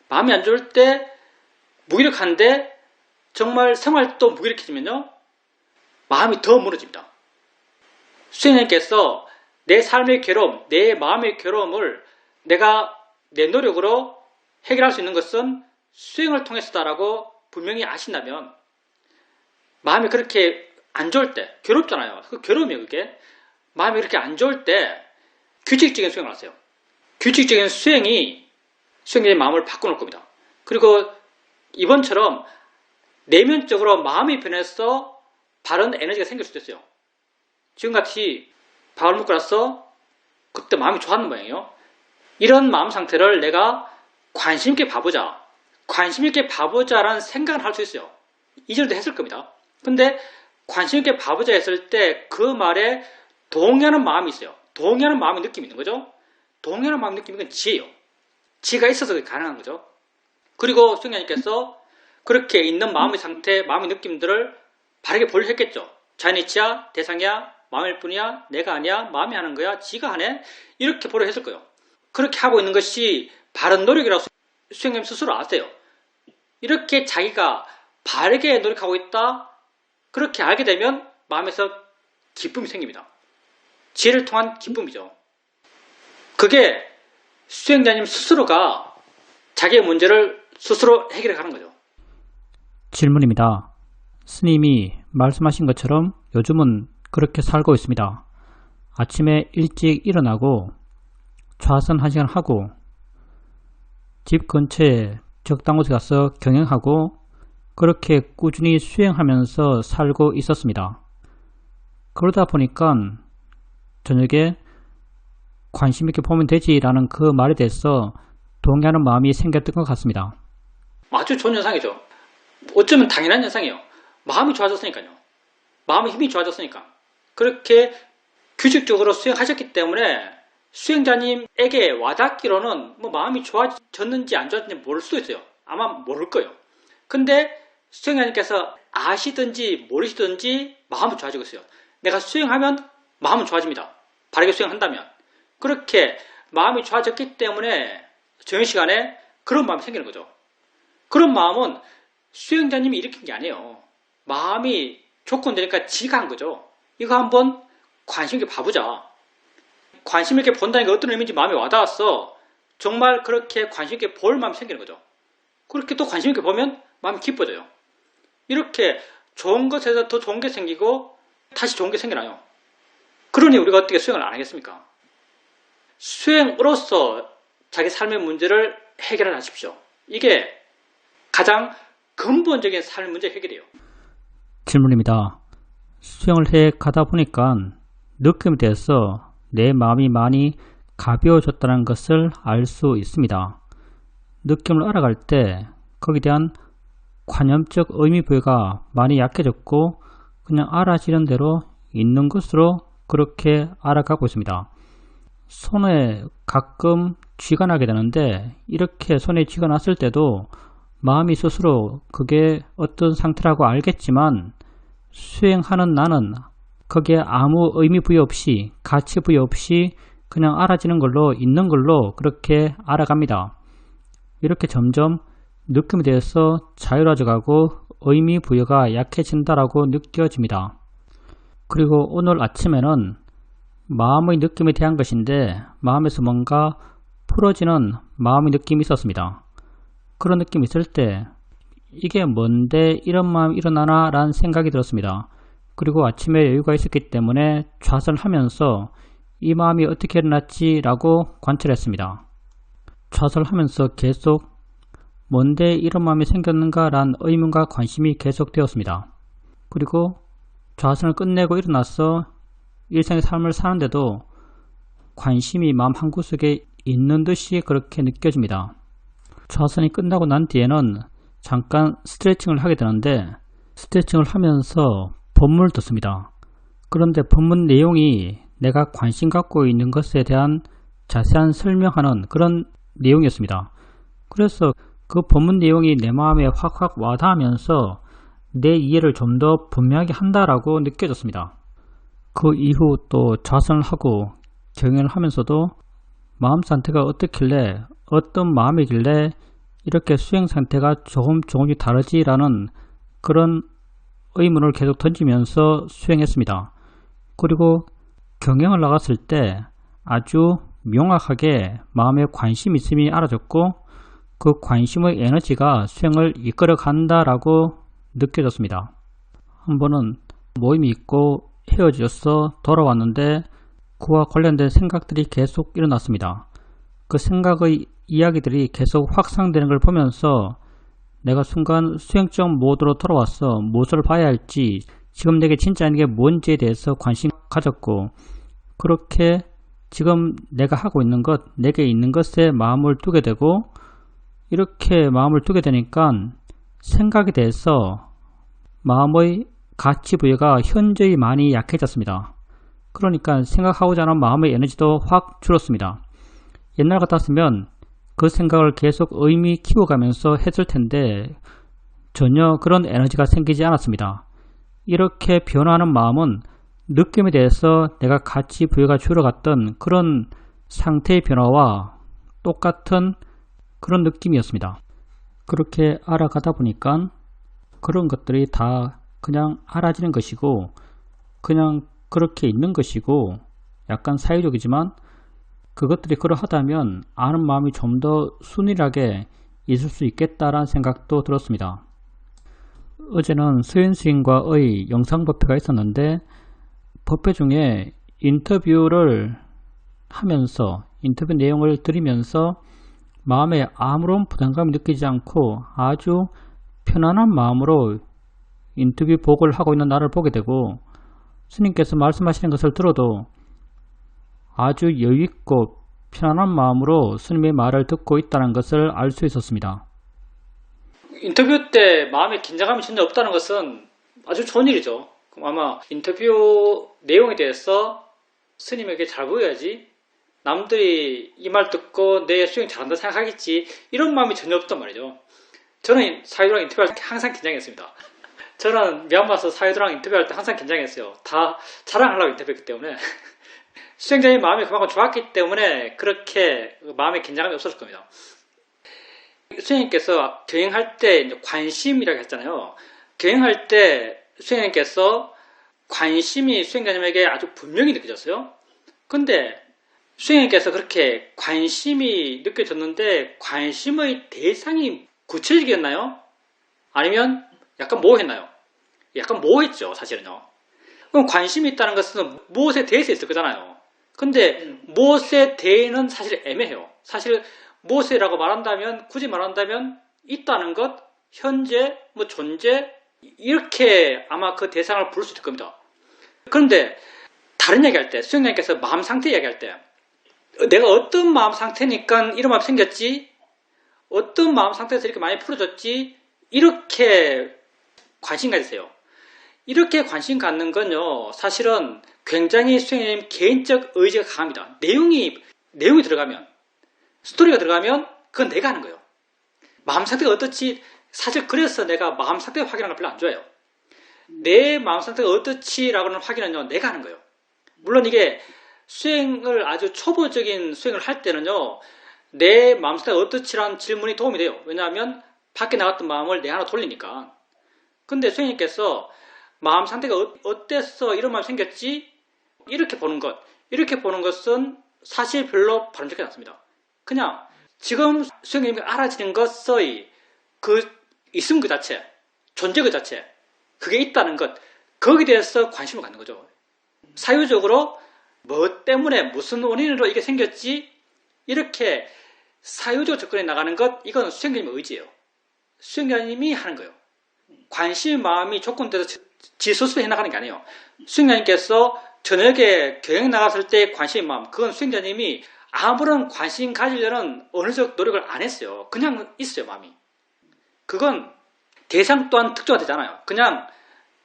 마음이 안 좋을 때 무기력한데 정말 생활도 무기력해지면요, 마음이 더 무너집니다. 수행님께서 내 삶의 괴로움, 내 마음의 괴로움을 내가 내 노력으로 해결할 수 있는 것은 수행을 통해서다라고 분명히 아신다면, 마음이 그렇게 안 좋을 때, 괴롭잖아요. 그 괴로움이에요, 그게. 마음이 그렇게 안 좋을 때 규칙적인 수행을 하세요. 규칙적인 수행이 수행자의 마음을 바꿔놓을 겁니다. 그리고 이번처럼 내면적으로 마음이 변해서 바른 에너지가 생길 수도 있어요. 지금같이 밥을 먹고 나서 그때 마음이 좋았는 모양이에요. 이런 마음 상태를 내가 관심있게 봐보자. 관심있게 봐보자라는 생각을 할 수 있어요. 이전에도 했을 겁니다. 근데 관심 있게 봐보자 했을 때 그 말에 동의하는 마음이 있어요. 동의하는 마음의 느낌이 있는 거죠. 동의하는 마음의 느낌이 건 지예요. 지가 있어서 그게 가능한 거죠. 그리고 수행자님께서 그렇게 있는 마음의 상태, 마음의 느낌들을 바르게 보려 했겠죠. 자연이치야, 대상이야, 마음일 뿐이야, 내가 아니야, 마음이 하는 거야, 지가 하네, 이렇게 보려 했을 거예요. 그렇게 하고 있는 것이 바른 노력이라고 수행자님 스스로 아세요. 이렇게 자기가 바르게 노력하고 있다, 그렇게 알게 되면 마음에서 기쁨이 생깁니다. 지혜를 통한 기쁨이죠. 그게 수행자님 스스로가 자기의 문제를 스스로 해결해 가는 거죠. 질문입니다. 스님이 말씀하신 것처럼 요즘은 그렇게 살고 있습니다. 아침에 일찍 일어나고 좌선 1시간 하고 집 근처에 적당 곳에 가서 경영하고 그렇게 꾸준히 수행하면서 살고 있었습니다. 그러다 보니까 저녁에 관심 있게 보면 되지라는 그 말에 대해서 동의하는 마음이 생겼던 것 같습니다. 아주 좋은 현상이죠. 어쩌면 당연한 현상이에요. 마음이 좋아졌으니까요. 마음의 힘이 좋아졌으니까. 그렇게 규칙적으로 수행하셨기 때문에 수행자님에게 와닿기로는 뭐 마음이 좋아졌는지 안 좋아졌는지 모를 수도 있어요. 아마 모를 거예요. 근데 수행자님께서 아시든지 모르시든지 마음은 좋아지고 있어요. 내가 수행하면 마음은 좋아집니다. 바르게 수행한다면. 그렇게 마음이 좋아졌기 때문에 정시간에 그런 마음이 생기는 거죠. 그런 마음은 수행자님이 일으킨 게 아니에요. 마음이 조건 되니까 지가 한 거죠. 이거 한번 관심 있게 봐보자. 관심 있게 본다는 게 어떤 의미인지 마음에 와닿았어. 정말 그렇게 관심 있게 볼 마음이 생기는 거죠. 그렇게 또 관심 있게 보면 마음이 기뻐져요. 이렇게 좋은 것에서 더 좋은 게 생기고 다시 좋은 게 생겨나요. 그러니 우리가 어떻게 수행을 안 하겠습니까? 수행으로서 자기 삶의 문제를 해결하십시오. 이게 가장 근본적인 삶의 문제 해결이에요. 질문입니다. 수행을 해 가다 보니까 느낌에 대해서 내 마음이 많이 가벼워졌다는 것을 알 수 있습니다. 느낌을 알아갈 때 거기에 대한 관념적 의미 부여가 많이 약해졌고 그냥 알아지는 대로 있는 것으로 그렇게 알아가고 있습니다. 손에 가끔 쥐가 나게 되는데 이렇게 손에 쥐가 났을 때도 마음이 스스로 그게 어떤 상태라고 알겠지만 수행하는 나는 거기에 아무 의미 부여 없이 가치 부여 없이 그냥 알아지는 걸로 있는 걸로 그렇게 알아갑니다. 이렇게 점점 느낌에 대해서 자유로워져 가고 의미 부여가 약해진다라고 느껴집니다. 그리고 오늘 아침에는 마음의 느낌에 대한 것인데 마음에서 뭔가 풀어지는 마음의 느낌이 있었습니다. 그런 느낌이 있을 때 이게 뭔데 이런 마음이 일어나나 라는 생각이 들었습니다. 그리고 아침에 여유가 있었기 때문에 좌선을 하면서 이 마음이 어떻게 일어났지 라고 관찰했습니다. 좌선을 하면서 계속 뭔데 이런 마음이 생겼는가 라는 의문과 관심이 계속되었습니다. 그리고 좌선을 끝내고 일어나서 일상의 삶을 사는데도 관심이 마음 한구석에 있는 듯이 그렇게 느껴집니다. 좌선이 끝나고 난 뒤에는 잠깐 스트레칭을 하게 되는데 스트레칭을 하면서 법문을 듣습니다. 그런데 법문 내용이 내가 관심 갖고 있는 것에 대한 자세한 설명하는 그런 내용이었습니다. 그래서 그 법문 내용이 내 마음에 확확 와닿으면서 내 이해를 좀 더 분명하게 한다라고 느껴졌습니다. 그 이후 또 좌선을 하고 경연을 하면서도 마음 상태가 어떻길래 어떤 마음이길래 이렇게 수행 상태가 조금씩 다르지라는 그런 의문을 계속 던지면서 수행했습니다. 그리고 경영을 나갔을 때 아주 명확하게 마음에 관심이 있음이 알아졌고 그 관심의 에너지가 수행을 이끌어 간다라고 느껴졌습니다. 한 번은 모임이 있고 헤어져서 돌아왔는데 그와 관련된 생각들이 계속 일어났습니다. 그 생각의 이야기들이 계속 확산되는 걸 보면서 내가 순간 수행적 모드로 돌아와서 무엇을 봐야 할지 지금 내게 진짜 있는 게 뭔지에 대해서 관심 가졌고 그렇게 지금 내가 하고 있는 것, 내게 있는 것에 마음을 두게 되고 이렇게 마음을 두게 되니까 생각에 대해서 마음의 가치 부여가 현저히 많이 약해졌습니다. 그러니까 생각하고자 하는 마음의 에너지도 확 줄었습니다. 옛날 같았으면 그 생각을 계속 의미 키워가면서 했을 텐데 전혀 그런 에너지가 생기지 않았습니다. 이렇게 변화하는 마음은 느낌에 대해서 내가 가치 부여가 줄어갔던 그런 상태의 변화와 똑같은 그런 느낌이었습니다. 그렇게 알아가다 보니까 그런 것들이 다 그냥 알아지는 것이고 그냥 그렇게 있는 것이고 약간 사유적이지만 그것들이 그러하다면 아는 마음이 좀 더 순일하게 있을 수 있겠다라는 생각도 들었습니다. 어제는 서현 스님과의 영상 법회가 있었는데 법회 중에 인터뷰를 하면서 인터뷰 내용을 들으면서 마음에 아무런 부담감이 느끼지 않고 아주 편안한 마음으로 인터뷰 복을 하고 있는 나를 보게 되고 스님께서 말씀하시는 것을 들어도 아주 여유있고 편안한 마음으로 스님의 말을 듣고 있다는 것을 알 수 있었습니다. 인터뷰 때 마음에 긴장감이 전혀 없다는 것은 아주 좋은 일이죠. 그럼 아마 인터뷰 내용에 대해서 스님에게 잘 보여야지 남들이 이 말 듣고 내 수행 잘한다 생각하겠지 이런 마음이 전혀 없단 말이죠. 저는 사유도랑 인터뷰할 때 항상 긴장했습니다. 저는 미얀마에서 사유도랑 인터뷰할 때 항상 긴장했어요. 다 자랑하려고 인터뷰했기 때문에 수행자의 마음이 그만큼 좋았기 때문에 그렇게 마음에 긴장감이 없었을 겁니다. 수행님께서 경행할 때 관심이라고 했잖아요. 경행할 때 수행님께서 관심이 수행자님에게 아주 분명히 느껴졌어요. 근데 수행님께서 그렇게 관심이 느껴졌는데 관심의 대상이 구체적이었나요? 아니면 약간 모호했나요? 약간 모호했죠, 사실은요. 그럼 관심이 있다는 것은 무엇에 대해서 있을 거잖아요. 근데 무엇에 대해는 사실 애매해요. 사실 무엇이라고 말한다면, 굳이 말한다면 있다는 것, 현재, 존재 이렇게 아마 그 대상을 부를 수 있을 겁니다. 그런데 다른 얘기할 때, 수행자님께서 마음 상태 얘기할 때 내가 어떤 마음 상태니까 이런 마음이 생겼지, 어떤 마음 상태에서 이렇게 많이 풀어졌지, 이렇게 관심 가지세요. 이렇게 관심 갖는 건요, 사실은 굉장히 수행자님 개인적 의지가 강합니다. 내용이 들어가면, 스토리가 들어가면 그건 내가 하는 거예요. 마음 상태가 어떻지, 사실 그래서 내가 마음 상태 확인하는 걸 별로 안 좋아해요. 내 마음 상태가 어떻지라고는 확인은요, 내가 하는 거예요. 물론 이게 수행을 아주 초보적인 수행을 할 때는요, 내 마음 상태가 어떻지라는 질문이 도움이 돼요. 왜냐하면 밖에 나갔던 마음을 내 안으로 돌리니까. 근데 수행님께서 마음 상태가 어땠어? 이런 마음이 생겼지? 이렇게 보는 것은 사실 별로 바람직하지 않습니다. 그냥 지금 수행님이 알아지는 것의 그 있음 그 자체, 존재 그 자체, 그게 있다는 것, 거기에 대해서 관심을 갖는 거죠. 사유적으로 뭐 때문에 무슨 원인으로 이게 생겼지? 이렇게 사유적으로 접근해 나가는 것, 이건 수행자님의 의지예요. 수행자님이 하는 거예요. 관심, 마음이 조건돼서 지 스스로 해나가는 게 아니에요. 수행자님께서 저녁에 경영 나갔을 때 관심, 마음, 그건 수행자님이 아무런 관심 가지려는 어느적 노력을 안 했어요. 그냥 있어요, 마음이. 그건 대상 또한 특정화되잖아요. 그냥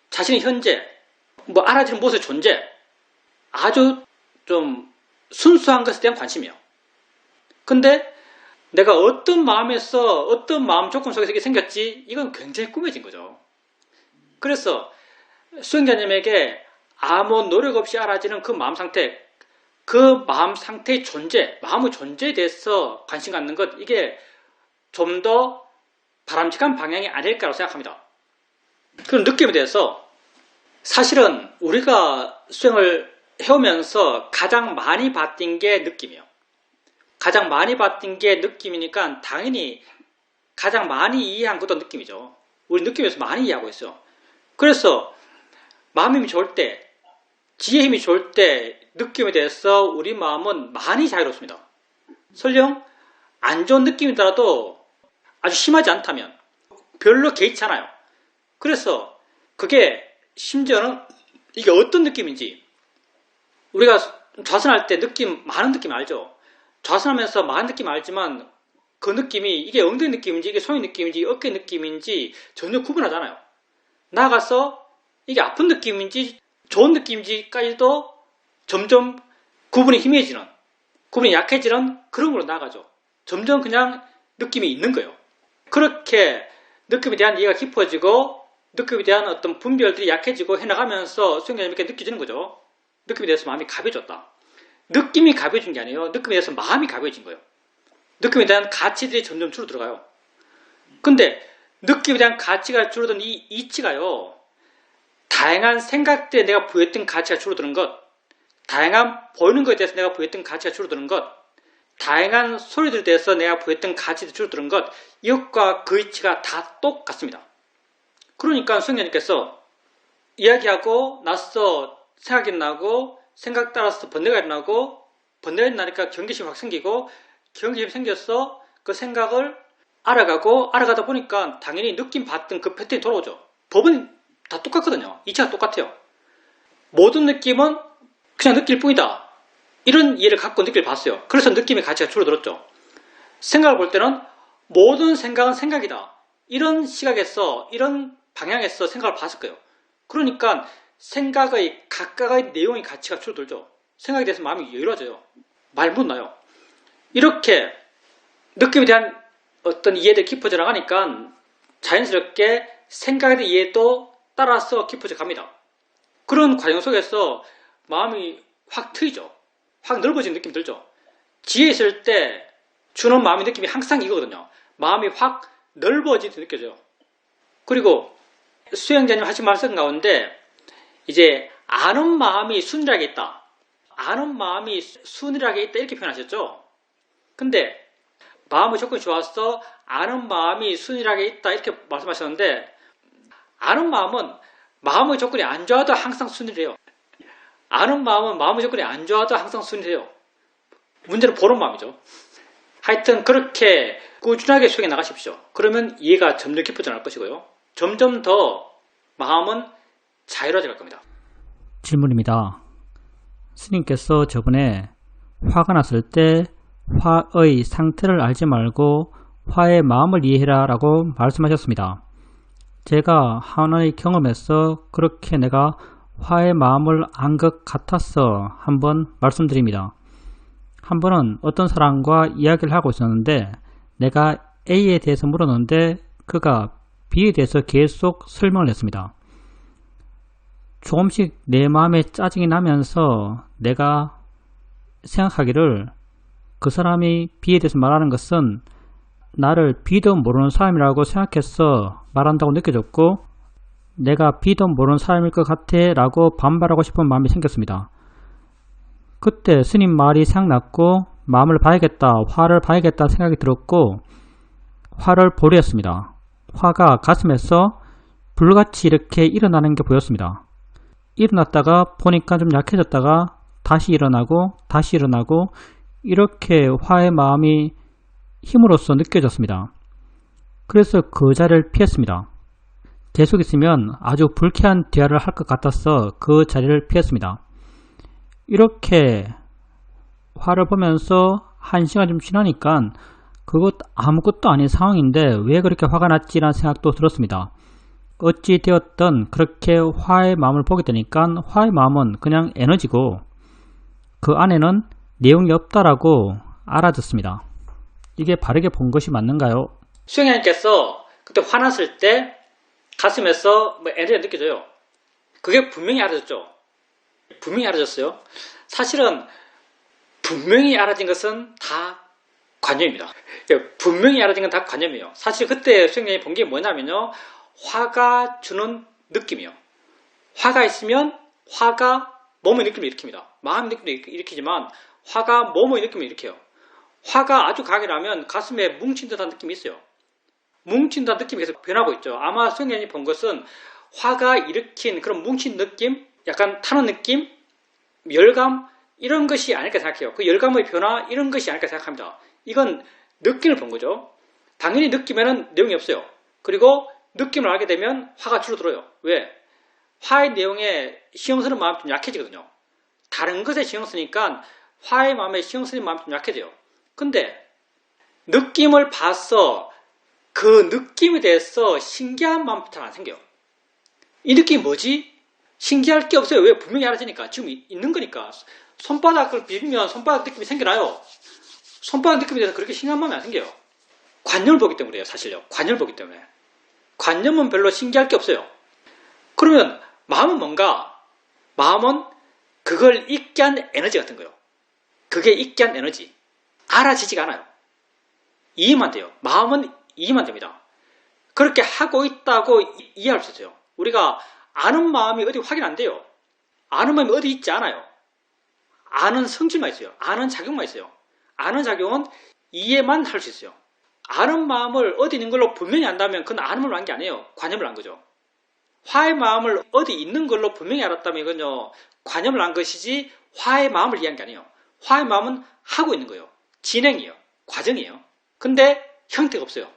자신의 현재, 알아지는 무엇의 존재, 아주 좀 순수한 것에 대한 관심이에요. 근데 내가 어떤 마음에서 어떤 마음 조건 속에서 이게 생겼지, 이건 굉장히 꾸며진 거죠. 그래서 수행자님에게 아무 노력 없이 알아지는 그 마음 상태, 그 마음 상태의 존재, 마음의 존재에 대해서 관심 갖는 것, 이게 좀 더 바람직한 방향이 아닐까라고 생각합니다. 그런 느낌에 대해서 사실은 우리가 수행을 해오면서 가장 많이 받은 게 느낌이에요. 가장 많이 받은 게 느낌이니까 당연히 가장 많이 이해한 것도 느낌이죠. 우리 느낌에서 많이 이해하고 있어요. 그래서 마음 힘이 좋을 때, 지혜 힘이 좋을 때 느낌에 대해서 우리 마음은 많이 자유롭습니다. 설령 안 좋은 느낌이더라도 아주 심하지 않다면 별로 개의치 않아요. 그래서 그게 심지어는 이게 어떤 느낌인지, 우리가 좌선할 때 많은 느낌 알죠? 좌선하면서 많은 느낌 알지만 그 느낌이 이게 엉덩이 느낌인지 이게 손의 느낌인지 어깨 느낌인지 전혀 구분하잖아요. 나아가서 이게 아픈 느낌인지 좋은 느낌인지까지도 점점 구분이 희미해지는, 구분이 약해지는 그런 걸로 나아가죠. 점점 그냥 느낌이 있는 거예요. 그렇게 느낌에 대한 이해가 깊어지고 느낌에 대한 어떤 분별들이 약해지고 해나가면서 수행자님 이렇게 느껴지는 거죠. 느낌에 대해서 마음이 가벼워졌다. 느낌이 가벼워진 게 아니에요. 느낌에 대해서 마음이 가벼워진 거예요. 느낌에 대한 가치들이 점점 줄어들어가요. 근데 느낌에 대한 가치가 줄어든 이 이치가요, 다양한 생각들에 내가 부여했던 가치가 줄어드는 것, 다양한 보이는 것에 대해서 내가 부여했던 가치가 줄어드는 것, 다양한 소리들에 대해서 내가 부여했던 가치가 줄어드는 것, 이것과 그 이치가 다 똑같습니다. 그러니까 수행자님께서 이야기하고 나서 생각이 나고 생각 따라서 번뇌가 일어나고 번뇌가 일어나니까 경계심이 확 생기고 경계심이 생겨서 그 생각을 알아가다 보니까 당연히 느낌 받던 그 패턴이 돌아오죠. 법은 다 똑같거든요. 이치가 똑같아요. 모든 느낌은 그냥 느낄 뿐이다. 이런 이해를 갖고 느낌을 봤어요. 그래서 느낌의 가치가 줄어들었죠. 생각을 볼 때는 모든 생각은 생각이다. 이런 시각에서, 이런 방향에서 생각을 봤을 거예요. 그러니까 생각의 각각의 내용의 가치가 줄어들죠. 생각에 대해서 마음이 여유로워져요. 말 못 나요. 이렇게 느낌에 대한 어떤 이해들이 깊어져 나가니까 자연스럽게 생각에 대한 이해도 따라서 깊어져 갑니다. 그런 과정 속에서 마음이 확 트이죠. 확 넓어지는 느낌이 들죠. 지혜 있을 때 주는 마음의 느낌이 항상 이거거든요. 마음이 확 넓어지듯 느껴져요. 그리고 수행자님 하신 말씀 가운데 이제 아는 마음이 순일하게 있다. 아는 마음이 순일하게 있다 이렇게 표현하셨죠. 근데 마음의 조건이 좋아서 아는 마음이 순일하게 있다 이렇게 말씀하셨는데, 아는 마음은 마음의 조건이 안 좋아도 항상 순일해요. 아는 마음은 마음의 조건이 안 좋아도 항상 순일해요. 문제는 보는 마음이죠. 하여튼 그렇게 꾸준하게 수행해 나가십시오. 그러면 이해가 점점 깊어져 나갈 것이고요. 점점 더 마음은 자유로워져 갈 겁니다. 질문입니다. 스님께서 저번에 화가 났을 때 화의 상태를 알지 말고 화의 마음을 이해해라 라고 말씀하셨습니다. 제가 하나의 경험에서 그렇게 내가 화의 마음을 안 것 같아서 한번 말씀드립니다. 한 번은 어떤 사람과 이야기를 하고 있었는데 내가 A에 대해서 물었는데 그가 B에 대해서 계속 설명을 했습니다. 조금씩 내 마음에 짜증이 나면서 내가 생각하기를 그 사람이 B에 대해서 말하는 것은 나를 B도 모르는 사람이라고 생각해서 말한다고 느껴졌고 내가 B도 모르는 사람일 것 같아 라고 반발하고 싶은 마음이 생겼습니다. 그때 스님 말이 생각났고 마음을 봐야겠다, 화를 봐야겠다 생각이 들었고 화를 보류했습니다. 화가 가슴에서 불같이 이렇게 일어나는 게 보였습니다. 일어났다가 보니까 좀 약해졌다가 다시 일어나고 다시 일어나고 이렇게 화의 마음이 힘으로써 느껴졌습니다. 그래서 그 자리를 피했습니다. 계속 있으면 아주 불쾌한 대화를 할 것 같아서 그 자리를 피했습니다. 이렇게 화를 보면서 1시간 좀 지나니까 그것 아무것도 아닌 상황인데 왜 그렇게 화가 났지라는 생각도 들었습니다. 어찌 되었든 그렇게 화의 마음을 보게 되니까 화의 마음은 그냥 에너지고 그 안에는 내용이 없다라고 알아듣습니다. 이게 바르게 본 것이 맞는가요? 수행자님께서 그때 화났을 때 가슴에서 에너지가 느껴져요. 그게 분명히 알아졌죠. 분명히 알아졌어요. 사실은 분명히 알아진 것은 다 관념입니다. 분명히 알아진 건 다 관념이에요. 사실 그때 수행자님이 본 게 뭐냐면요, 화가 주는 느낌이요. 화가 있으면 화가 몸의 느낌을 일으킵니다. 마음의 느낌도 일으키지만 화가 몸의 느낌을 일으켜요. 화가 아주 강하게 나면 가슴에 뭉친 듯한 느낌이 있어요. 뭉친 듯한 느낌이 계속 변하고 있죠. 아마 수행자님이 본 것은 화가 일으킨 그런 뭉친 느낌, 약간 타는 느낌, 열감 이런 것이 아닐까 생각해요. 그 열감의 변화 이런 것이 아닐까 생각합니다. 이건 느낌을 본 거죠. 당연히 느끼면은 내용이 없어요. 그리고 느낌을 알게 되면 화가 줄어들어요. 왜? 화의 내용에 신경 쓰는 마음이 좀 약해지거든요. 다른 것에 신경 쓰니까 화의 마음에 신경 쓰는 마음이 좀 약해져요. 근데 느낌을 봐서 그 느낌에 대해서 신기한 마음부터 안 생겨요. 이 느낌이 뭐지? 신기할 게 없어요. 왜? 분명히 알아지니까. 지금 있는 거니까. 손바닥을 비비면 손바닥 느낌이 생겨나요. 손바닥 느낌에 대해서 그렇게 신기한 마음이 안 생겨요. 관념을 보기 때문이에요. 사실요. 관념을 보기 때문에. 관념은 별로 신기할 게 없어요. 그러면 마음은 뭔가? 마음은 그걸 잊게 한 에너지 같은 거예요. 그게 잊게 한 에너지. 알아지지가 않아요. 이해만 돼요. 마음은 이해만 됩니다. 그렇게 하고 있다고 이해할 수 있어요. 우리가 아는 마음이 어디 확인 안 돼요. 아는 마음이 어디 있지 않아요. 아는 성질만 있어요. 아는 작용만 있어요. 아는 작용은 이해만 할 수 있어요. 아는 마음을 어디 있는 걸로 분명히 안다면 그건 아는 한 게 아니에요. 관념을 한 거죠. 화의 마음을 어디 있는 걸로 분명히 알았다면 이건요. 관념을 한 것이지 화의 마음을 이해한 게 아니에요. 화의 마음은 하고 있는 거예요. 진행이에요. 과정이에요. 근데 형태가 없어요.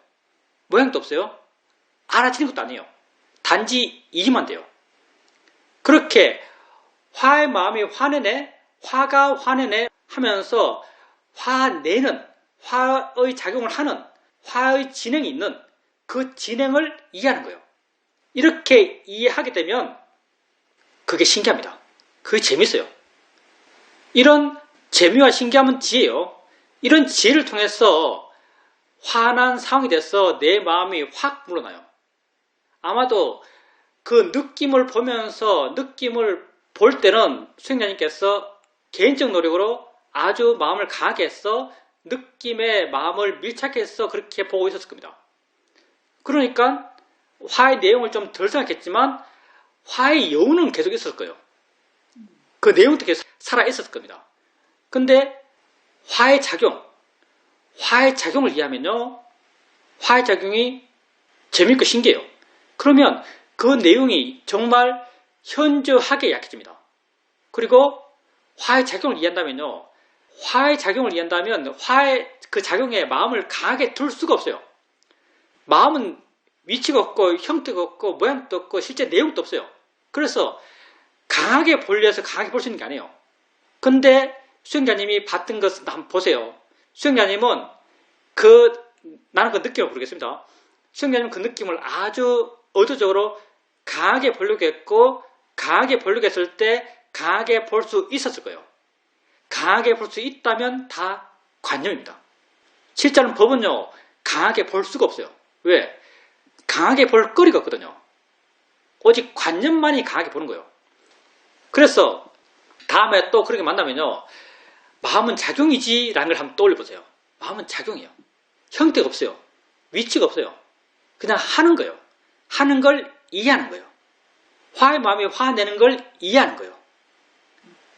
모양도 없어요. 알아지는 것도 아니에요. 단지 이해만 돼요. 그렇게 화의 마음이 화내네, 화가 화내네 하면서 화내는, 화의 작용을 하는, 화의 진행이 있는 그 진행을 이해하는 거예요. 이렇게 이해하게 되면 그게 신기합니다. 그게 재밌어요. 이런 재미와 신기함은 지혜예요. 이런 지혜를 통해서 화난 상황이 돼서 내 마음이 확 물러나요. 아마도 그 느낌을 보면서 느낌을 볼 때는 수행자님께서 개인적 노력으로 아주 마음을 강하게 해서 느낌에 마음을 밀착해서 그렇게 보고 있었을 겁니다. 그러니까 화의 내용을 좀 덜 생각했지만 화의 여운은 계속 있었을 거예요. 그 내용도 계속 살아있었을 겁니다. 근데 화의 작용을 이해하면요. 화의 작용이 재밌고 신기해요. 그러면 그 내용이 정말 현저하게 약해집니다. 그리고 화의 작용을 이해한다면요. 화의 작용을 이해한다면 화의 그 작용에 마음을 강하게 둘 수가 없어요. 마음은 위치가 없고 형태가 없고 모양도 없고 실제 내용도 없어요. 그래서 강하게 보려서 강하게 볼 수 있는 게 아니에요. 근데 수행자님이 봤던 것을 한번 보세요. 수행자님은 나는 그 느낌을 모르겠습니다. 수행자님은 그 느낌을 아주 의도적으로 강하게 보려고 했고 강하게 보려고 했을 때 강하게 볼 수 있었을 거예요. 강하게 볼 수 있다면 다 관념입니다. 실제로는 법은요. 강하게 볼 수가 없어요. 왜? 강하게 볼 거리가 없거든요. 오직 관념만이 강하게 보는 거예요. 그래서 다음에 또 그렇게 만나면요. 마음은 작용이지 라는 걸 한번 떠올려보세요. 마음은 작용이에요. 형태가 없어요. 위치가 없어요. 그냥 하는 거예요. 하는 걸 이해하는 거예요. 화의 마음이 화내는 걸 이해하는 거예요.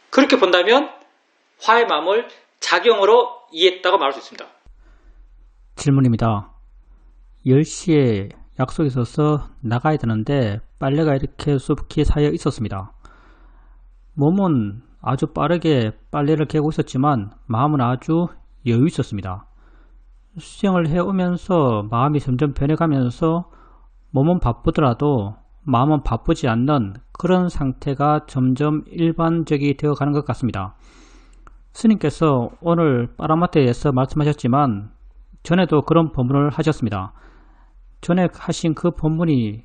그렇게 본다면 화의 마음을 작용으로 이해했다고 말할 수 있습니다. 질문입니다. 10시에 약속이 있어서 나가야 되는데 빨래가 이렇게 수북히 쌓여 있었습니다. 몸은 아주 빠르게 빨래를 개고 있었지만 마음은 아주 여유 있었습니다. 수행을 해오면서 마음이 점점 변해가면서 몸은 바쁘더라도 마음은 바쁘지 않는 그런 상태가 점점 일반적이 되어가는 것 같습니다. 스님께서 오늘 빠라마트에서 말씀하셨지만 전에도 그런 법문을 하셨습니다. 전에 하신 그 법문이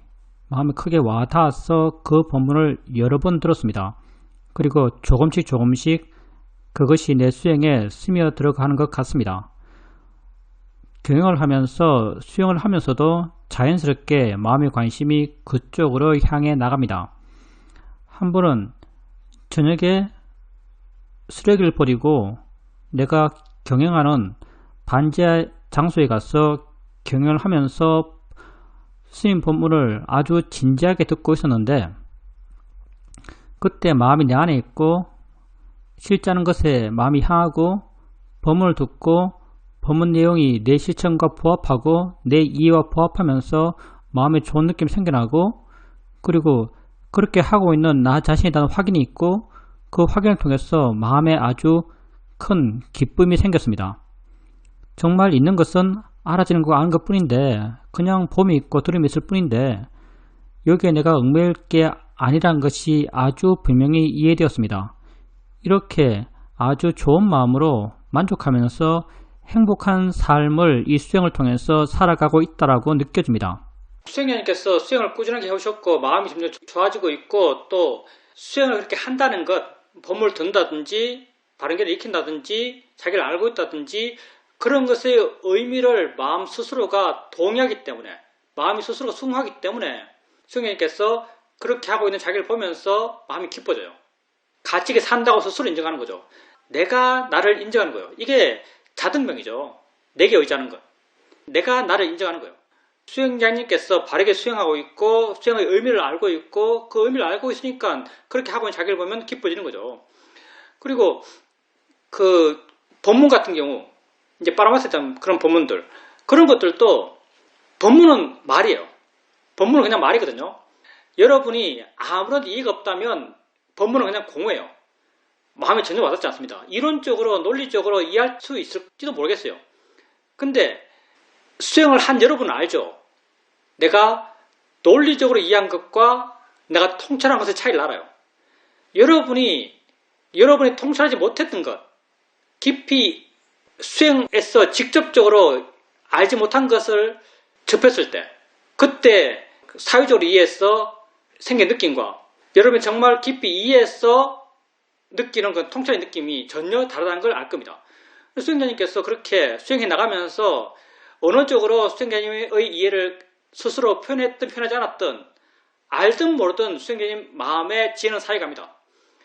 마음에 크게 와닿아서 그 법문을 여러 번 들었습니다. 그리고 조금씩 그것이 내 수행에 스며들어가는 것 같습니다. 경영을 하면서 수행을 하면서도 자연스럽게 마음의 관심이 그쪽으로 향해 나갑니다. 한 번은 저녁에 쓰레기를 버리고 내가 경영하는 반제 장소에 가서 경영을 하면서 스님 법문을 아주 진지하게 듣고 있었는데 그때 마음이 내 안에 있고 실제하는 것에 마음이 향하고 법문을 듣고 법문 내용이 내 실천과 부합하고 내 이해와 부합하면서 마음에 좋은 느낌이 생겨나고 그리고 그렇게 하고 있는 나 자신이라는 확인이 있고 그 확인을 통해서 마음에 아주 큰 기쁨이 생겼습니다. 정말 있는 것은 알아지는 거 아는 것 뿐인데 그냥 봄이 있고 들음이 있을 뿐인데 여기에 내가 얽매일 게 아니란 것이 아주 분명히 이해되었습니다. 이렇게 아주 좋은 마음으로 만족하면서 행복한 삶을 이 수행을 통해서 살아가고 있다라고 느껴집니다. 수행자님께서 수행을 꾸준하게 해오셨고 마음이 점점 좋아지고 있고 또 수행을 그렇게 한다는 것, 법문을 듣는다든지 바른결을 익힌다든지 자기를 알고 있다든지 그런 것의 의미를 마음 스스로가 동의하기 때문에 마음이 스스로가 수긍하기 때문에 수행자님께서 그렇게 하고 있는 자기를 보면서 마음이 기뻐져요. 가치 있게 산다고 스스로 인정하는 거죠. 내가 나를 인정하는 거예요. 이게 자등명이죠. 내게 의지하는 것. 내가 나를 인정하는 거예요. 수행자님께서 바르게 수행하고 있고 수행의 의미를 알고 있고 그 의미를 알고 있으니까 그렇게 하고 있는 자기를 보면 기뻐지는 거죠. 그리고 그 법문 같은 경우 이제 빠라마스했던 그런 법문들 그런 것들도 법문은 말이에요. 법문은 그냥 말이거든요. 여러분이 아무런 이의가 없다면 법문은 그냥 공허해요. 마음에 전혀 와닿지 않습니다. 이론적으로 논리적으로 이해할 수 있을지도 모르겠어요. 근데 수행을 한 여러분은 알죠. 내가 논리적으로 이해한 것과 내가 통찰한 것의 차이를 알아요. 여러분이 통찰하지 못했던 것, 깊이 수행에서 직접적으로 알지 못한 것을 접했을 때, 그때 사유적으로 이해해서 생긴 느낌과 여러분이 정말 깊이 이해해서 느끼는 그 통찰의 느낌이 전혀 다르다는 걸 알 겁니다. 수행자님께서 그렇게 수행해 나가면서 어느 쪽으로 수행자님의 이해를 스스로 표현했든 표현하지 않았든 알든 모르든 수행자님 마음에 지혜는 사이 갑니다.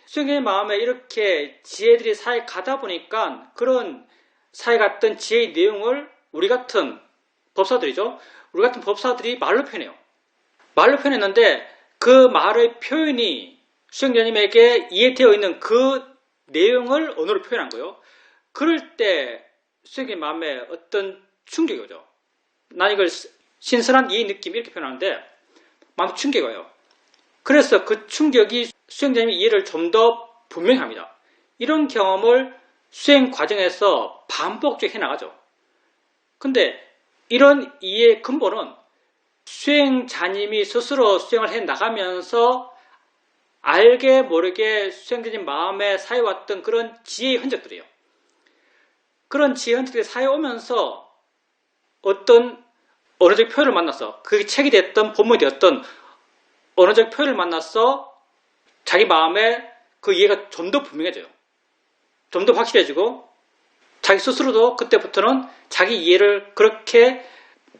수행자님 마음에 이렇게 지혜들이 사이 가다 보니까 그런 사이 갔던 지혜의 내용을 우리 같은 법사들이죠. 우리 같은 법사들이 말로 표현해요. 말로 표현했는데 그 말의 표현이 수행자님에게 이해되어 있는 그 내용을 언어로 표현한 거예요. 그럴 때 수행자님 마음에 어떤 충격이 오죠. 난 이걸 신선한 이해 느낌 이렇게 표현하는데 마음 충격이 와요. 그래서 그 충격이 수행자님의 이해를 좀 더 분명히 합니다. 이런 경험을 수행 과정에서 반복적으로 해나가죠. 근데 이런 이해의 근본은 수행자님이 스스로 수행을 해나가면서 알게 모르게 수행자님 마음에 쌓여왔던 그런 지혜의 흔적들이에요. 그런 지혜의 흔적들이 쌓여오면서 어떤 언어적 표현을 만나서 그게 책이 됐던 본문이 되었던 언어적 표현을 만나서 자기 마음에 그 이해가 좀 더 분명해져요. 좀 더 확실해지고 자기 스스로도 그때부터는 자기 이해를 그렇게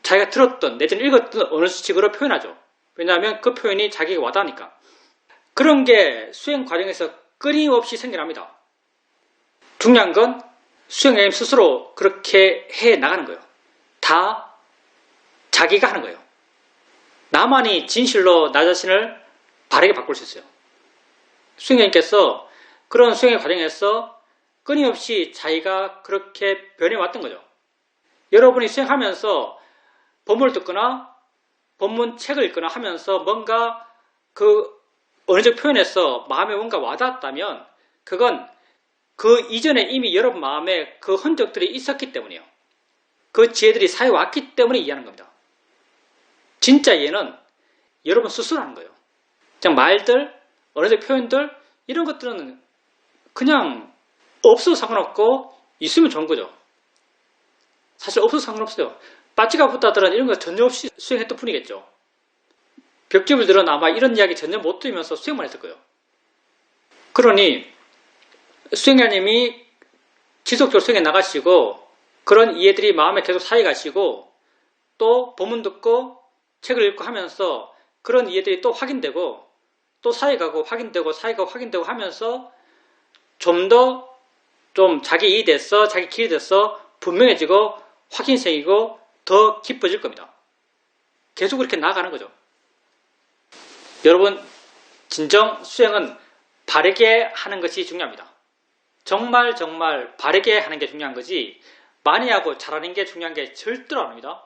자기가 들었던 내지는 읽었던 언어 수칙으로 표현하죠. 왜냐하면 그 표현이 자기가 와닿으니까. 그런 게 수행 과정에서 끊임없이 생겨납니다. 중요한 건 수행자님 스스로 그렇게 해 나가는 거예요. 다 자기가 하는 거예요. 나만이 진실로 나 자신을 바르게 바꿀 수 있어요. 수행자님께서 그런 수행의 과정에서 끊임없이 자기가 그렇게 변해왔던 거죠. 여러분이 수행하면서 법문을 듣거나 법문 책을 읽거나 하면서 뭔가 그 언어적 표현에서 마음에 뭔가 와닿았다면 그건 그 이전에 이미 여러분 마음에 그 흔적들이 있었기 때문이에요. 그 지혜들이 쌓여왔기 때문에 이해하는 겁니다. 진짜 이해는 여러분 스스로 하는 거예요. 그냥 말들, 언어적 표현들 이런 것들은 그냥 없어도 상관없고 있으면 좋은 거죠. 사실 없어도 상관없어요. 빠지가 붙다들은 이런 거 전혀 없이 수행했던 뿐이겠죠. 벽지불들은 아마 이런 이야기 전혀 못 들으면서 수행만 했을 거예요. 그러니 수행자님이 지속적으로 수행해 나가시고 그런 이해들이 마음에 계속 쌓여가시고 또 법문 듣고 책을 읽고 하면서 그런 이해들이 또 확인되고 또 쌓여가고 확인되고 쌓여가고 확인되고 하면서 좀 더 좀 자기 이해 돼서 자기 길이 돼서 분명해지고 확인이 생기고 더 깊어질 겁니다. 계속 그렇게 나아가는 거죠. 여러분 진정 수행은 바르게 하는 것이 중요합니다. 정말 바르게 하는 게 중요한 거지 많이 하고 잘하는 게 중요한 게 절대로 아닙니다.